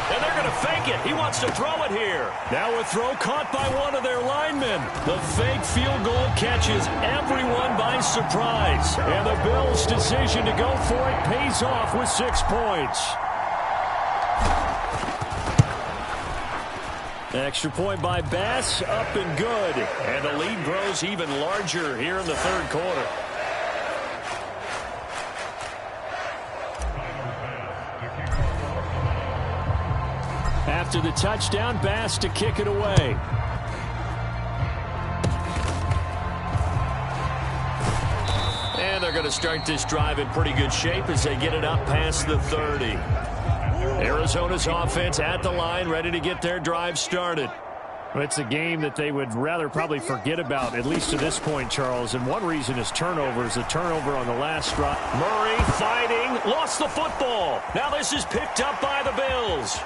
And they're going to fake it. He wants to throw it here. Now a throw caught by one of their linemen. The fake field goal catches everyone by surprise. And the Bills' decision to go for it pays off with 6 points. Extra point by Bass, up and good. And the lead grows even larger here in the third quarter. After the touchdown, Bass to kick it away. And they're going to start this drive in pretty good shape as they get it up past the 30. Arizona's offense at the line, ready to get their drive started. Well, it's a game that they would rather probably forget about, at least to this point, Charles. And one reason is turnovers. A turnover on the last drive. Murray fighting, lost the football. Now this is picked up by the Bills.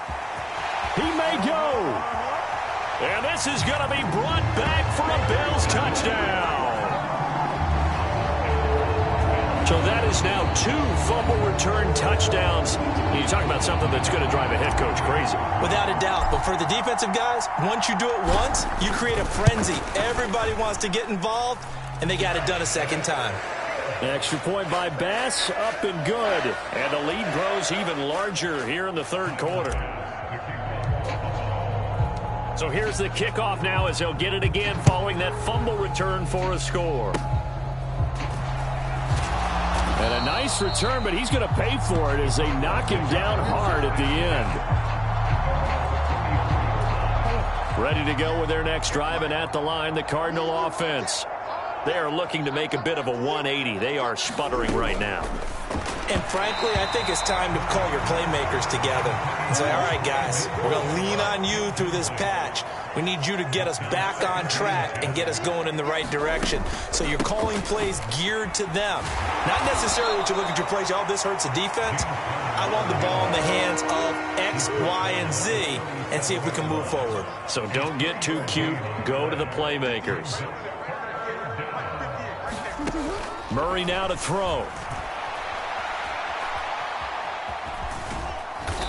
He may go. And this is going to be brought back for a Bills touchdown. So that is now 2 fumble return touchdowns. You talk about something that's going to drive a head coach crazy.
Without a doubt. But for the defensive guys, once you do it once, you create a frenzy. Everybody wants to get involved, and they got it done a second time.
Extra point by Bass, up and good. And the lead grows even larger here in the third quarter. So here's the kickoff now as they'll get it again following that fumble return for a score. And a nice return, but he's going to pay for it as they knock him down hard at the end. Ready to go with their next drive, and at the line, the Cardinal offense. They are looking to make a bit of a 180. They are sputtering right now.
And frankly, I think it's time to call your playmakers together and say, all right, guys, we're going to lean on you through this patch. We need you to get us back on track and get us going in the right direction. So you're calling plays geared to them. Not necessarily that you look at your plays, oh, this hurts the defense. I want the ball in the hands of X, Y, and Z and see if we can move forward.
So don't get too cute. Go to the playmakers. Murray now to throw.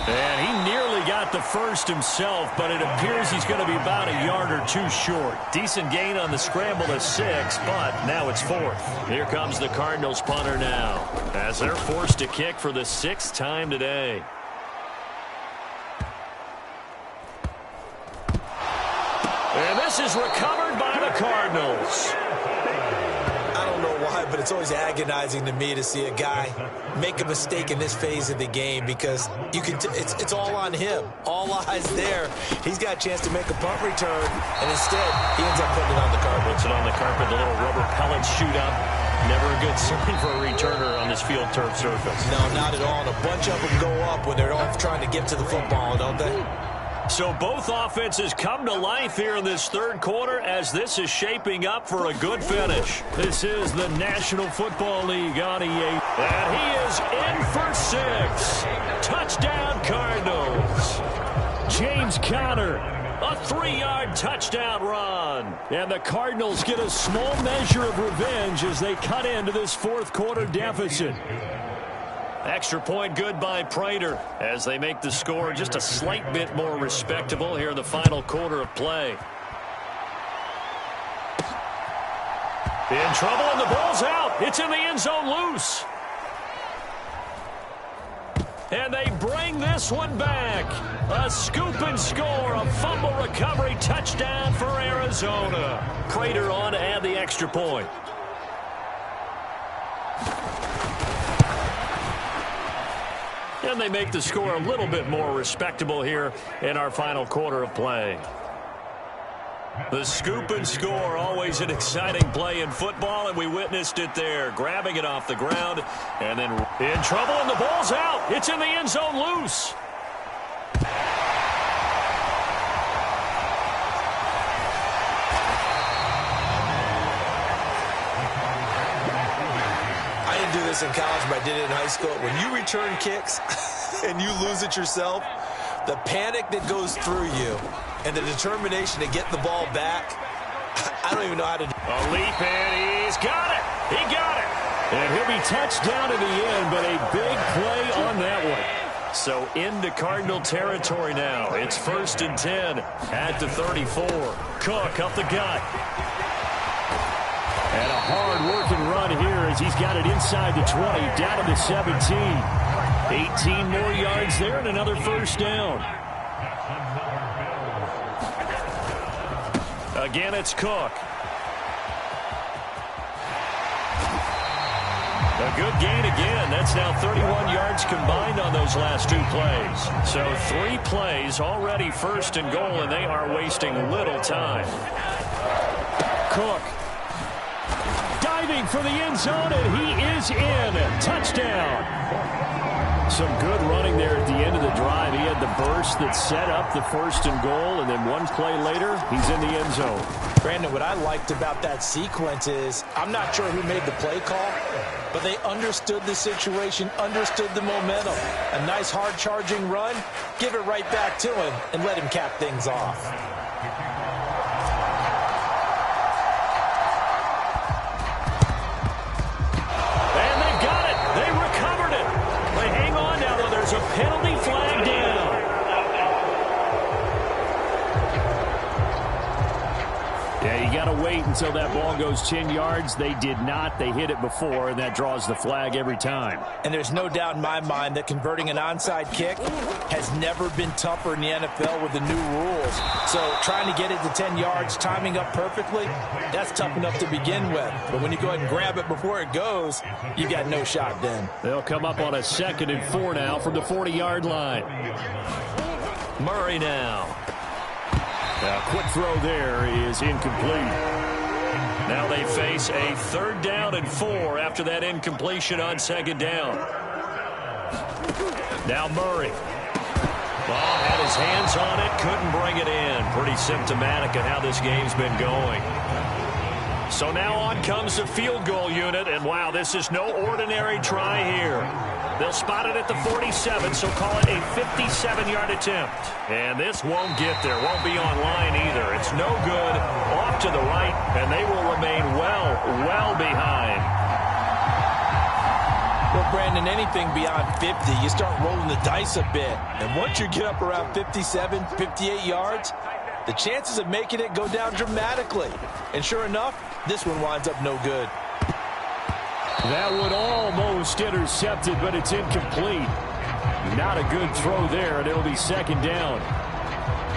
And he nearly got the first himself, but it appears he's going to be about a yard or 2 short. Decent gain on the scramble of 6, but now it's 4th. Here comes the Cardinals punter now, as they're forced to kick for the 6th time today. And this is recovered by the Cardinals.
I don't know why, but it's always agonizing to me to see a guy make a mistake in this phase of the game because you can it's all on him. All eyes there. He's got a chance to make a punt return, and instead he ends up putting it on the carpet.
Puts it on the carpet. The little rubber pellets shoot up. Never a good sign for a returner on this field turf surface.
No, not at all. And a bunch of them go up when they're all trying to get to the football, don't they?
So both offenses come to life here in this third quarter as this is shaping up for a good finish. This is the National Football League on EA. And he is in for 6.
Connor. A 3-yard touchdown run. And the Cardinals get a small measure of revenge as they cut into this fourth quarter deficit. Extra point good by Prater as they make the score just a slight bit more respectable here in the final quarter of play. In trouble and the ball's out. It's in the end zone loose. And they bring this one back. A scoop and score, a fumble recovery touchdown for Arizona. Prater on to add the extra point. And they make the score a little bit more respectable here in our final quarter of play. The scoop and score, always an exciting play in football, and we witnessed it there. Grabbing it off the ground, and then in trouble, and the ball's out. It's in the end zone loose.
I didn't do this in college, but I did it in high school. When you return kicks and you lose it yourself, the panic that goes through you and the determination to get the ball back, I don't even know how to do it.
A leap, and he's got it. He got it. And he'll be touched down in the end, but a big play on that one. So into Cardinal territory now. It's 1st and 10 at the 34. Cook up the gut. And a hard-working run here as he's got it inside the 20, down to the 17. 18 more yards there and another first down. Again, it's Cook. A good gain again. That's now 31 yards combined on those last 2 plays. So 3 plays already 1st and goal, and they are wasting little time. Cook diving for the end zone, and he is in. Touchdown. Some good running there at the end of the drive. He had the burst that set up the 1st and goal, and then 1 play later, he's in the end zone.
Brandon, what I liked about that sequence is I'm not sure who made the play call, but they understood the situation, understood the momentum. A nice hard-charging run, give it right back to him, and let him cap things off.
And they got it. They recovered it. They hang on now, though. There's a penalty flag down. Yeah, you got to wait until that ball goes 10 yards. They did not. They hit it before, and that draws the flag every time.
And there's no doubt in my mind that converting an onside kick has never been tougher in the NFL with the new rules. So trying to get it to 10 yards, timing up perfectly, that's tough enough to begin with. But when you go ahead and grab it before it goes, you got no shot then.
They'll come up on a 2nd and 4 now from the 40-yard line. Murray now. A quick throw there is incomplete. Now they face a 3rd down and 4 after that incompletion on 2nd down. Now Murray. Ball had his hands on it, couldn't bring it in. Pretty symptomatic of how this game's been going. So now on comes the field goal unit, and wow, this is no ordinary try here. They'll spot it at the 47, so call it a 57-yard attempt. And this won't get there, won't be on line either. It's no good, off to the right, and they will remain well behind.
Well, Brandon, anything beyond 50, you start rolling the dice a bit. And once you get up around 57, 58 yards, the chances of making it go down dramatically. And sure enough, this one winds up no good.
That one almost intercepted, but it's incomplete. Not a good throw there, and it'll be 2nd down.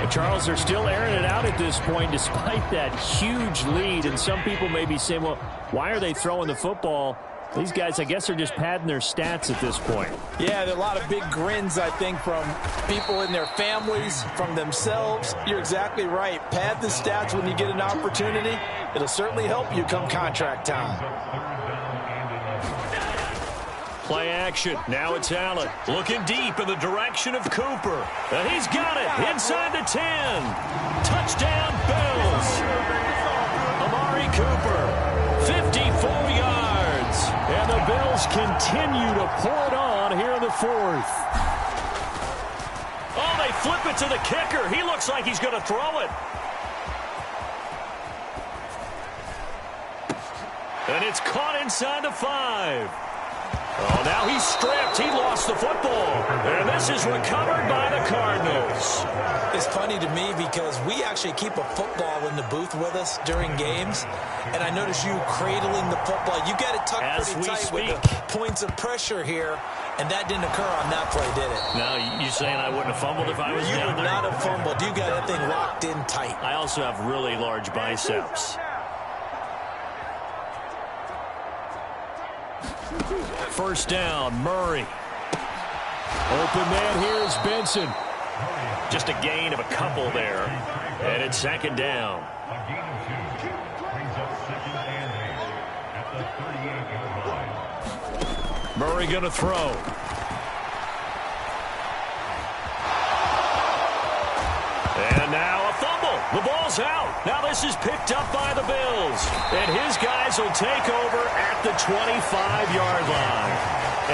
And Charles, they're still airing it out at this point despite that huge lead. And some people may be saying, well, why are they throwing the football? These guys, I guess, are just padding their stats at this point.
Yeah, there are a lot of big grins, I think, from people in their families, from themselves. You're exactly right. Pad the stats when you get an opportunity. It'll certainly help you come contract time.
Play action. Now it's Allen. Looking deep in the direction of Cooper. And he's got it inside the 10. Touchdown, Bills. Amari Cooper, 54 yards. And the Bills continue to pour it on here in the 4th. Oh, they they flip it to the kicker. He looks like he's going to throw it. And it's caught inside the 5. Oh, now he's stripped. He lost the football. And this is recovered by the Cardinals.
It's funny to me because we actually keep a football in the booth with us during games. And I notice you cradling the football. You got it tucked pretty tight with the points of pressure here. And that didn't occur on that play, did it?
Now, you saying I wouldn't have fumbled if I was down there?
You would not have fumbled. You got that thing locked in tight.
I also have really large biceps. First down, Murray.
Open man here is Benson.
Just a gain of a couple there. And it's second down. Murray going to throw. And now a fumble. The ball's out. Now this is picked up by the Bills. And his guys will take over at the 25-yard line.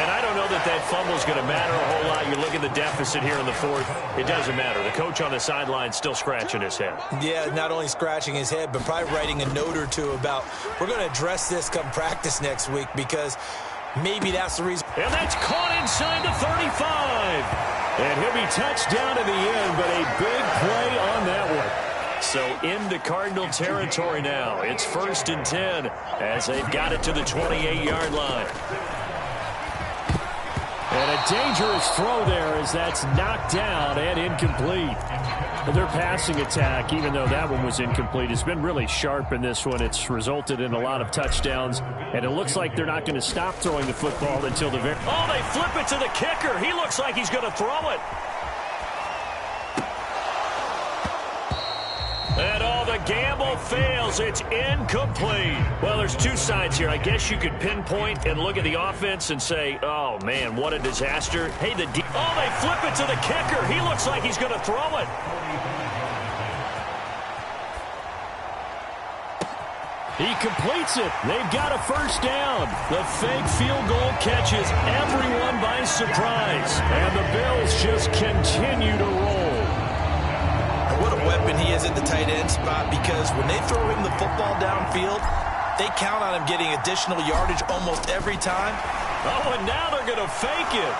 And I don't know that that fumble is going to matter a whole lot. You look at the deficit here in the fourth. It doesn't matter. The coach on the sideline still scratching his head.
Yeah, not only scratching his head, but probably writing a note or two about we're going to address this come practice next week because maybe that's the reason.
And that's caught inside the 35.
And he'll be touched down in the end, but a big play on that one.
So into Cardinal territory now. It's 1st and 10 as they've got it to the 28-yard line.
And a dangerous throw there as that's knocked down and incomplete. Their passing attack, even though that one was incomplete, has been really sharp in this one. It's resulted in a lot of touchdowns, and it looks like they're not going to stop throwing the football until the very...
Oh, they flip it to the kicker. He looks like he's going to throw it. And the gamble fails. It's incomplete. Well, there's two sides here. I guess you could pinpoint and look at the offense and say, oh, man, what a disaster. Hey, they flip it to the kicker. He looks like he's going to throw it.
He completes it. They've got a first down. The fake field goal catches everyone by surprise. And the Bills just continue to roll.
What a weapon he is at the tight end spot, because when they throw him the football downfield, they count on him getting additional yardage almost every time.
Oh, and now they're going to fake it.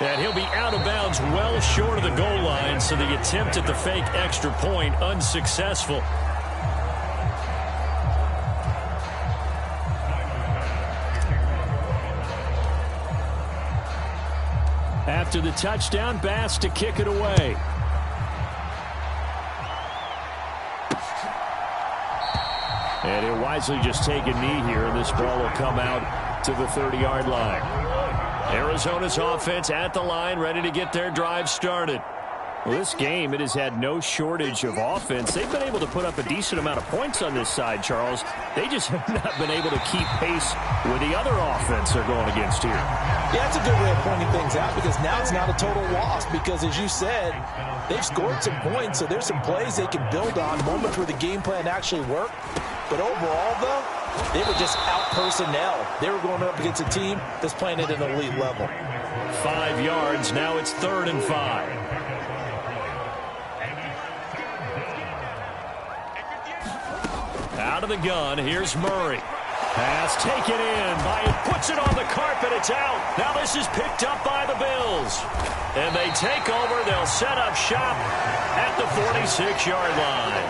And he'll be out of bounds well short of the goal line, so the attempt at the fake extra point unsuccessful. After the touchdown, Bass to kick it away. And he'll wisely just take a knee here, and this ball will come out to the 30-yard line. Arizona's offense at the line, ready to get their drive started. Well, this game, it has had no shortage of offense. They've been able to put up a decent amount of points on this side, Charles. They just have not been able to keep pace with the other offense they're going against here.
Yeah, that's a good way of pointing things out, because now it's not a total loss, because as you said, they've scored some points, so there's some plays they can build on, moments where the game plan actually worked. But overall, though, they were just out personnel. They were going up against a team that's playing at an elite level.
5 yards. Now it's 3rd and 5. Out of the gun, here's Murray. Pass taken in by it, puts it on the carpet, it's out. Now this is picked up by the Bills. And they take over, they'll set up shop at the 46-yard line.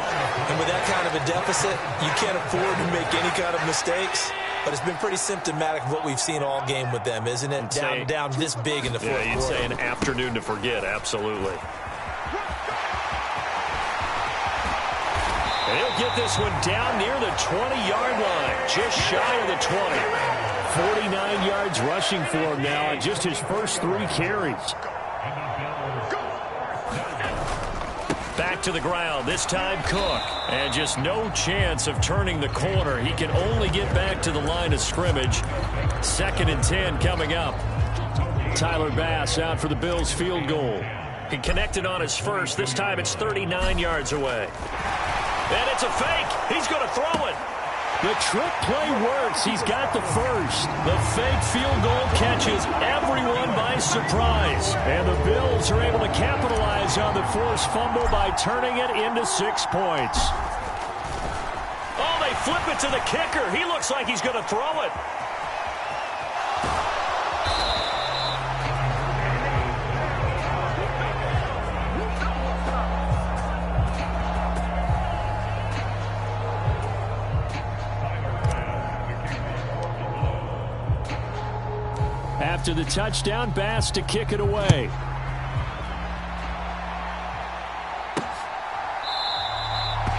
And with that kind of a deficit, you can't afford to make any kind of mistakes. But it's been pretty symptomatic of what we've seen all game with them, isn't it? Down this big in the fourth quarter.
Yeah, you'd say an afternoon to forget, absolutely. And he'll get this one down near the 20-yard line, just shy of the 20.
49 yards rushing for him now on just his first 3 carries.
Back to the ground, this time Cook. And just no chance of turning the corner. He can only get back to the line of scrimmage. 2nd and 10 coming up. Tyler Bass out for the Bills field goal. He connected on his first. This time it's 39 yards away. And it's a fake. He's going to throw it. The trick play works. He's got the first. The fake field goal catches everyone by surprise. And the Bills are able to capitalize on the forced fumble by turning it into 6 points. Oh, they flip it to the kicker. He looks like he's going to throw it. After the touchdown, Bass to kick it away.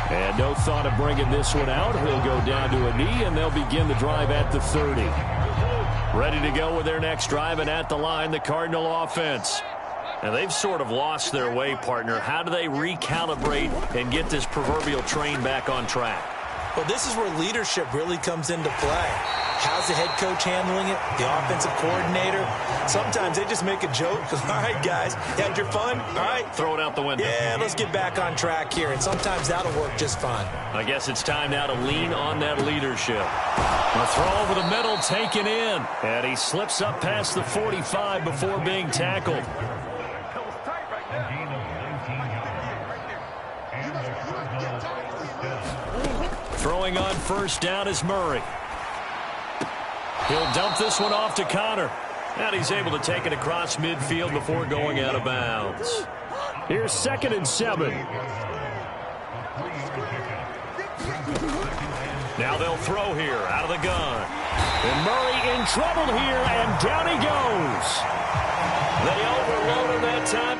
And no thought of bringing this one out. He'll go down to a knee, and they'll begin the drive at the 30. Ready to go with their next drive, and at the line, the Cardinal offense. Now, they've sort of lost their way, partner. How do they recalibrate and get this proverbial train back on track?
Well, this is where leadership really comes into play. How's the head coach handling it? The offensive coordinator? Sometimes they just make a joke. All right, guys, had your fun? All right.
Throw it out the window.
Yeah, let's get back on track here. And sometimes that'll work just fine.
I guess it's time now to lean on that leadership. A throw over the middle, taken in. And he slips up past the 45 before being tackled. Throwing on first down is Murray. He'll dump this one off to Connor. And he's able to take it across midfield before going out of bounds. Here's 2nd and 7. Now they'll throw here out of the gun. And Murray in trouble here, and down he goes. They overload him that time.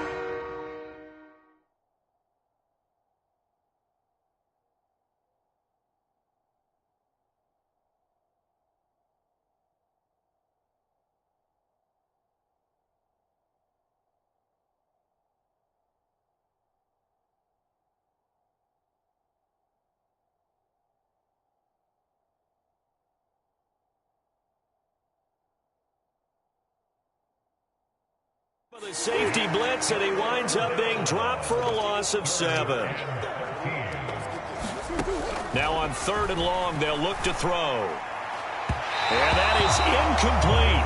The safety blitz, and he winds up being dropped for a loss of 7. Now on 3rd and long, they'll look to throw. And that is incomplete.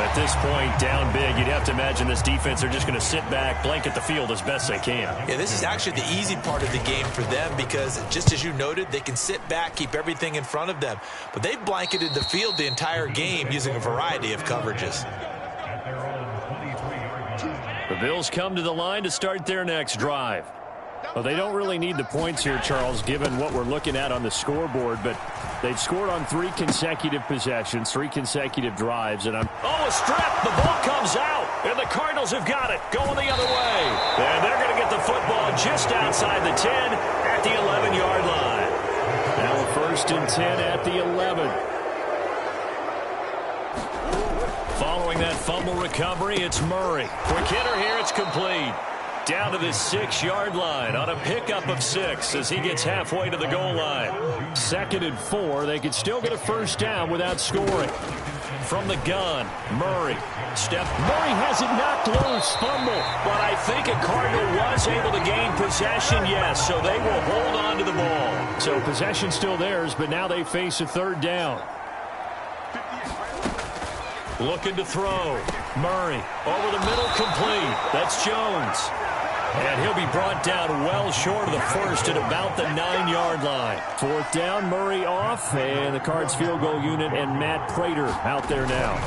At this point, down big, you'd have to imagine this defense are just going to sit back, blanket the field as best they can.
Yeah, this is actually the easy part of the game for them because, just as you noted, they can sit back, keep everything in front of them. But they've blanketed the field the entire game using a variety of coverages.
The Bills come to the line to start their next drive. Well, they don't really need the points here, Charles, given what we're looking at on the scoreboard, but they've scored on 3 consecutive possessions, 3 consecutive drives, and Oh, a strip! The ball comes out, and the Cardinals have got it, going the other way. And they're going to get the football just outside the 10 at the 11-yard line. Now a 1st and 10 at the 11. Following that fumble recovery, it's Murray. Quick hitter here, it's complete. Down to the 6-yard line on a pickup of 6 as he gets halfway to the goal line. 2nd and 4, they could still get a 1st down without scoring. From the gun, Murray. Murray has it knocked loose, fumble. But I think a Cardinal was able to gain possession, yes, so they will hold on to the ball. So possession still theirs, but now they face a 3rd down. Looking to throw. Murray over the middle, complete. That's Jones. And he'll be brought down well short of the 1st at about the 9-yard line. 4th down, Murray off, and the Cards field goal unit and Matt Prater out there now.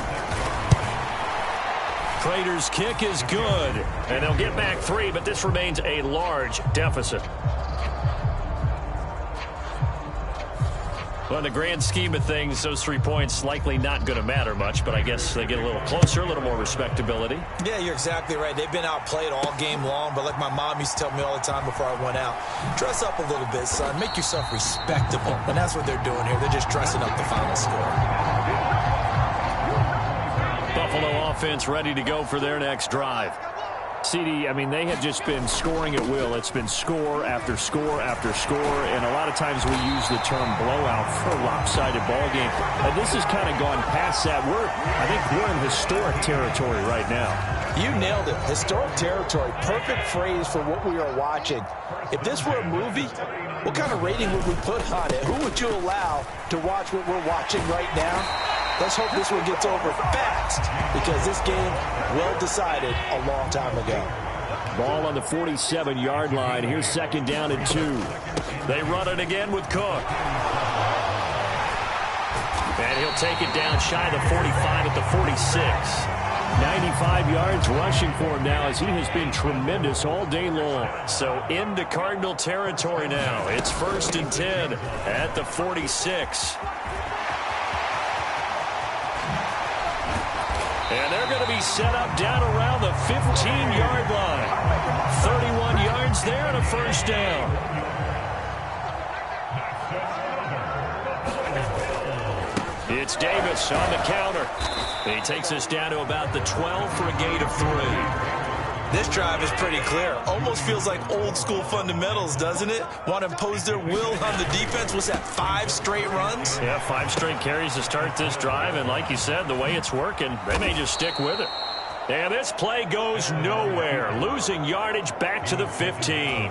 Prater's kick is good, and they'll get back 3, but this remains a large deficit. Well, in the grand scheme of things, those 3 points likely not going to matter much, but I guess they get a little closer, a little more respectability. Yeah, you're exactly right. They've been outplayed all game long, but like my mom used to tell me all the time before I went out, dress up a little bit, son. Make yourself respectable. And that's what they're doing here. They're just dressing up the final score. Buffalo offense ready to go for their next drive.
CD, I mean, they have just been scoring at will. It's been score after score after score, and a lot of times we use the term blowout for a lopsided ball game. And this has kind of gone past that. I think we're in historic territory right now.
You nailed it. Historic territory. Perfect phrase for what we are watching. If this were a movie, what kind of rating would we put on it? Who would you allow to watch what we're watching right now? Let's hope this one gets over fast, because this game well decided a long time ago.
Ball on the 47-yard line. Here's 2nd down and 2.
They run it again with Cook. And he'll take it down shy of the 45 at the 46.
95 yards rushing for him now, as he has been tremendous all day long.
So into Cardinal territory now. It's 1st and 10 at the 46. And they're going to be set up down around the 15-yard line. 31 yards there and a 1st down. It's Davis on the counter. He takes us down to about the 12 for a gain of 3.
This drive is pretty clear. Almost feels like old school fundamentals, doesn't it? Want to impose their will on the defense. Was that 5 straight runs?
Yeah, 5 straight carries to start this drive. And like you said, the way it's working, they may just stick with it. And this play goes nowhere. Losing yardage back to the 15.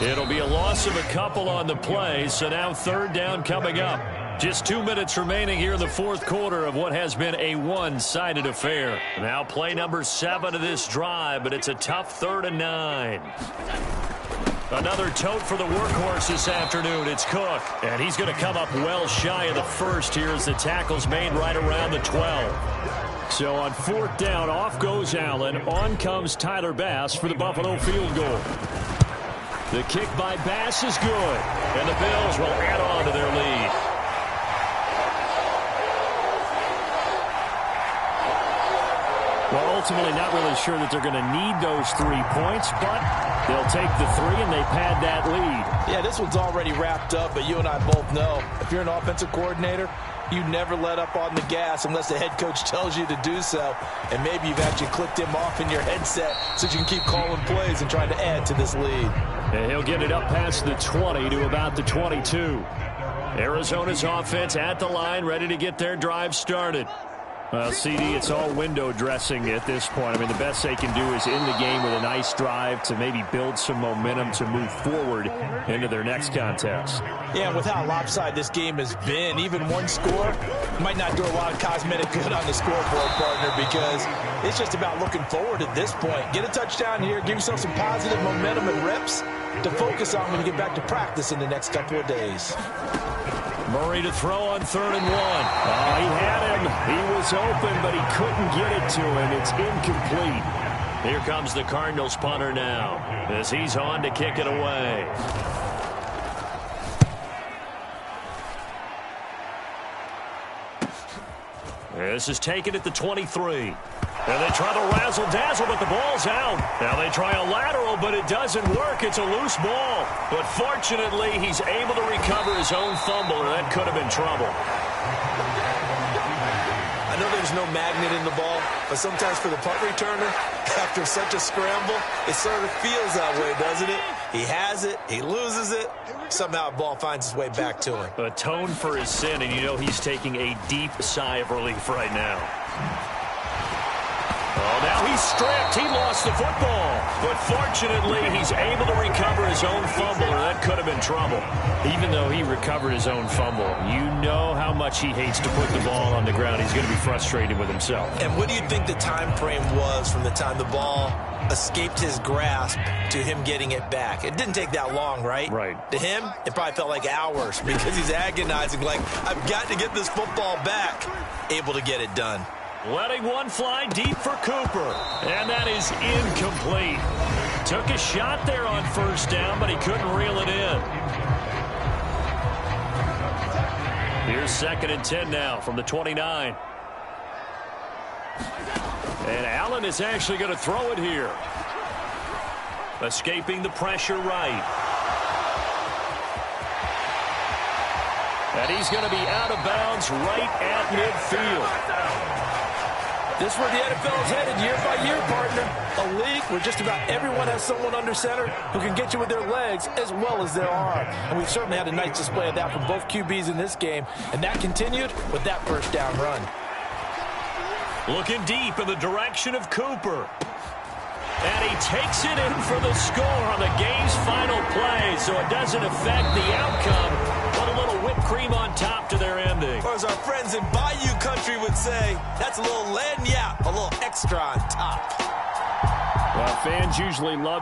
It'll be a loss of a couple on the play. So now 3rd down coming up. Just 2 minutes remaining here in the 4th quarter of what has been a one-sided affair. Now play number 7 of this drive, but it's a tough 3rd and 9. Another tote for the workhorse this afternoon. It's Cook, and he's going to come up well shy of the 1st here as the tackle's made right around the 12.
So on 4th down, off goes Allen. On comes Tyler Bass for the Buffalo field goal. The kick by Bass is good, and the Bills will add on to their lead. Well, ultimately not really sure that they're going to need those 3 points, but they'll take the 3 and they pad that lead.
Yeah, this one's already wrapped up, but you and I both know if you're an offensive coordinator, you never let up on the gas unless the head coach tells you to do so. And maybe you've actually clicked him off in your headset so you can keep calling plays and trying to add to this lead.
And he'll get it up past the 20 to about the 22.
Arizona's offense at the line, ready to get their drive started.
Well, CD, it's all window dressing at this point. I mean, the best they can do is end the game with a nice drive to maybe build some momentum to move forward into their next contest.
Yeah, and with how lopsided this game has been, even one score might not do a lot of cosmetic good on the scoreboard, partner, because it's just about looking forward at this point. Get a touchdown here, give yourself some positive momentum and reps to focus on when you get back to practice in the next couple of days.
Murray to throw on 3rd and 1.
Oh, he had him. He was open, but he couldn't get it to him. It's incomplete.
Here comes the Cardinals punter now as he's on to kick it away. This is taken at the 23. And they try to razzle-dazzle, but the ball's out. Now they try a lateral, but it doesn't work. It's a loose ball. But fortunately, he's able to recover his own fumble, or that could have been trouble.
I know there's no magnet in the ball, but sometimes for the punt returner, after such a scramble, it sort of feels that way, doesn't it? He has it, he loses it, somehow the ball finds its way back to him.
Atone for his sin, and you know he's taking a deep sigh of relief right now. Oh, now he's stripped. He lost the football. But fortunately, he's able to recover his own fumble, or that could have been trouble.
Even though he recovered his own fumble, you know how much he hates to put the ball on the ground. He's going to be frustrated with himself.
And what do you think the time frame was from the time the ball escaped his grasp to him getting it back? It didn't take that long, right?
Right.
To him, it probably felt like hours because he's agonizing, like, I've got to get this football back. Able to get it done.
Letting one fly deep for Cooper. And that is incomplete. Took a shot there on 1st down, but he couldn't reel it in. Here's 2nd and 10 now from the 29. And Allen is actually going to throw it here. Escaping the pressure right. And he's going to be out of bounds right at midfield.
This is where the NFL is headed year by year, partner. A league where just about everyone has someone under center who can get you with their legs as well as their arm. And we certainly had a nice display of that from both QBs in this game. And that continued with that first down run.
Looking deep in the direction of Cooper. And he takes it in for the score on the game's final play. So it doesn't affect the outcome, but a little whipped cream on top to their ending.
Or as our friends in Bayou Country would say, that's a little lagniappe, a little extra on top.
Well, fans usually love to